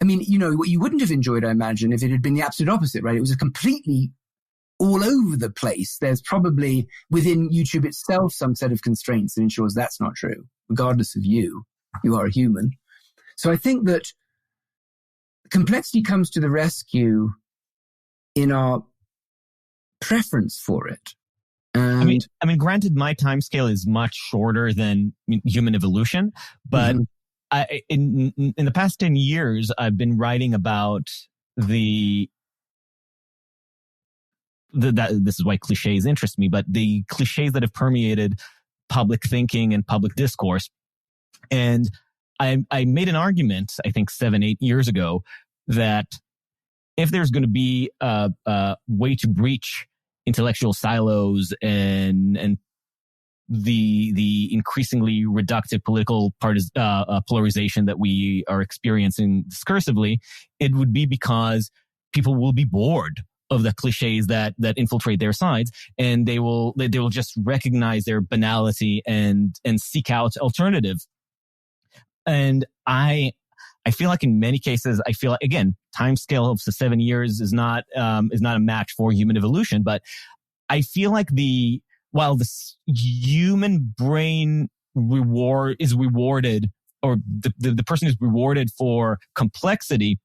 I mean, you know, what you wouldn't have enjoyed, I imagine, if it had been the absolute opposite, right? It was a completely all over the place. There's probably within YouTube itself some set of constraints that ensures that's not true, regardless of you. You are a human. So I think that complexity comes to the rescue in our preference for it. I mean, granted, my time scale is much shorter than human evolution, but in the past 10 years, I've been writing about this is why cliches interest me, but the cliches that have permeated public thinking and public discourse. And I made an argument, I think 7-8 years ago, that if there's going to be a way to breach intellectual silos and the increasingly reductive political polarization that we are experiencing discursively, it would be because people will be bored of the cliches that infiltrate their sides, and they will just recognize their banality and seek out alternative. And I feel like in many cases, I feel like, again, time scale of 7 years is not a match for human evolution, but I feel like while the human brain is rewarded, or the person is rewarded for complexity,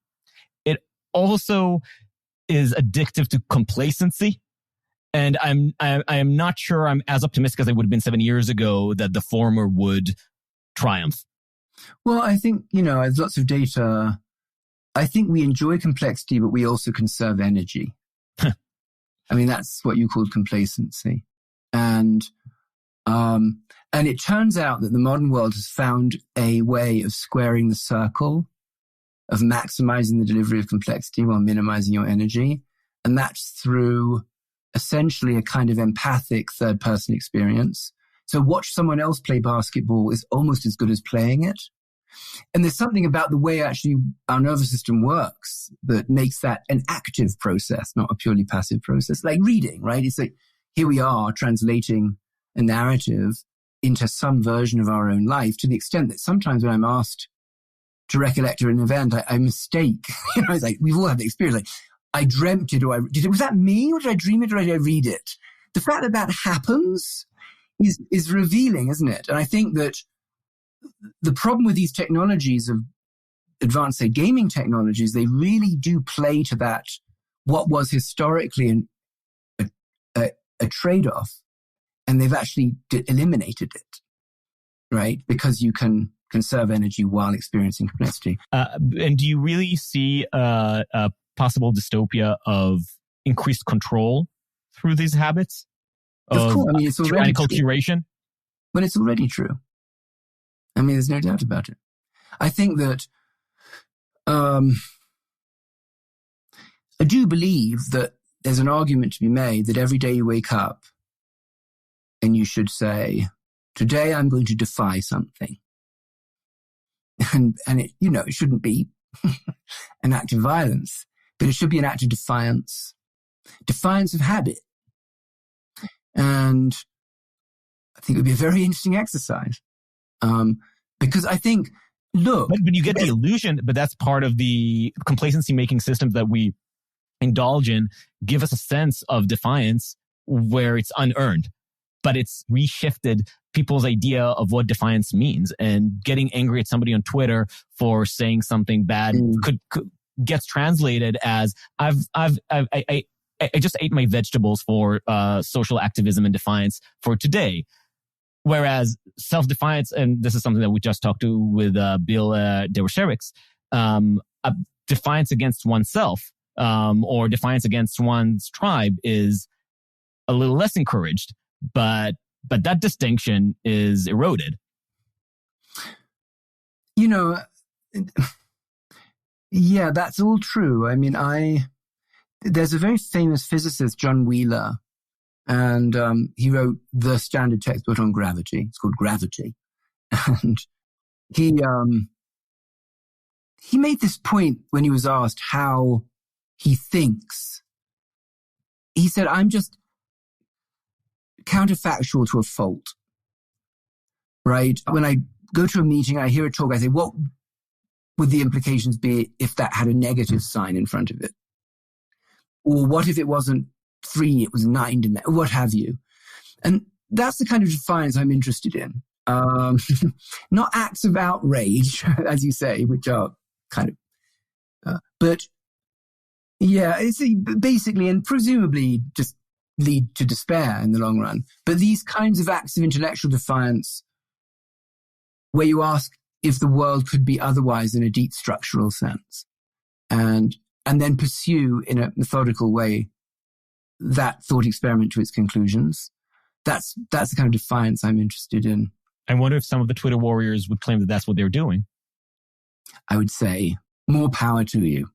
it also is addictive to complacency. And I am not sure I'm as optimistic as I would have been 7 years ago that the former would triumph. Well, I think, there's lots of data. I think we enjoy complexity, but we also conserve energy. I mean, that's what you called complacency. And it turns out that the modern world has found a way of squaring the circle, of maximizing the delivery of complexity while minimizing your energy. And that's through essentially a kind of empathic third-person experience. So watch someone else play basketball is almost as good as playing it. And there's something about the way actually our nervous system works that makes that an active process, not a purely passive process. Like reading, right? It's like, here we are translating a narrative into some version of our own life, to the extent that sometimes when I'm asked to recollect an event, I mistake. It's like, we've all had the experience. Like, I dreamt it, or was that me, or did I dream it, or did I read it? The fact that that happens is revealing, isn't it? And I think that the problem with these technologies of advanced, say, gaming technologies, they really do play to that, what was historically a trade-off, and they've actually eliminated it, right? Because you can conserve energy while experiencing complexity. And do you really see a possible dystopia of increased control through these habits? Of course. I mean, it's already tyrannical curation? But it's already true. I mean, there's no doubt about it. I think that I do believe that there's an argument to be made that every day you wake up and you should say, today I'm going to defy something. And it, it shouldn't be an act of violence, but it should be an act of defiance of habit. And I think it would be a very interesting exercise. Because I think, look. But you get the illusion, but that's part of the complacency making systems that we indulge in, give us a sense of defiance where it's unearned. But it's reshifted people's idea of what defiance means, and getting angry at somebody on Twitter for saying something bad could gets translated as I just ate my vegetables for social activism and defiance for today. Whereas self-defiance, and this is something that we just talked to with Bill Dereshevitz, defiance against oneself or defiance against one's tribe is a little less encouraged. But that distinction is eroded. Yeah, that's all true. I mean, there's a very famous physicist, John Wheeler, and he wrote the standard textbook on gravity. It's called Gravity. And he made this point when he was asked how he thinks. He said, I'm just counterfactual to a fault, right? When I go to a meeting, I hear a talk, I say, what would the implications be if that had a negative sign in front of it? Or what if it wasn't 3, it was 9, what have you? And that's the kind of defiance I'm interested in. Not acts of outrage, as you say, which are kind of, but yeah, it's basically and presumably just lead to despair in the long run. But these kinds of acts of intellectual defiance, where you ask if the world could be otherwise in a deep structural sense, and then pursue in a methodical way that thought experiment to its conclusions, that's the kind of defiance I'm interested in. I wonder if some of the Twitter warriors would claim that that's what they're doing. I would say, more power to you.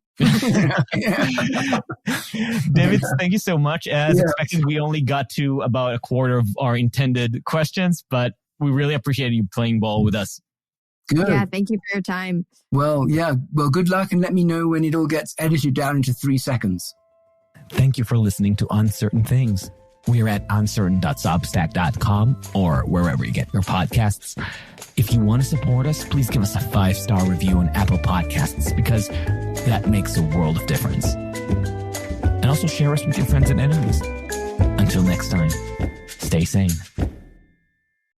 David, thank you so much. As expected, we only got to about a quarter of our intended questions, but we really appreciate you playing ball with us. Good. Yeah, thank you for your time. Well, good luck, and let me know when it all gets edited down into 3 seconds. Thank you for listening to Uncertain Things. We are at uncertain.substack.com or wherever you get your podcasts. If you want to support us, please give us a 5-star review on Apple Podcasts, because that makes a world of difference. And also share us with your friends and enemies. Until next time, stay sane.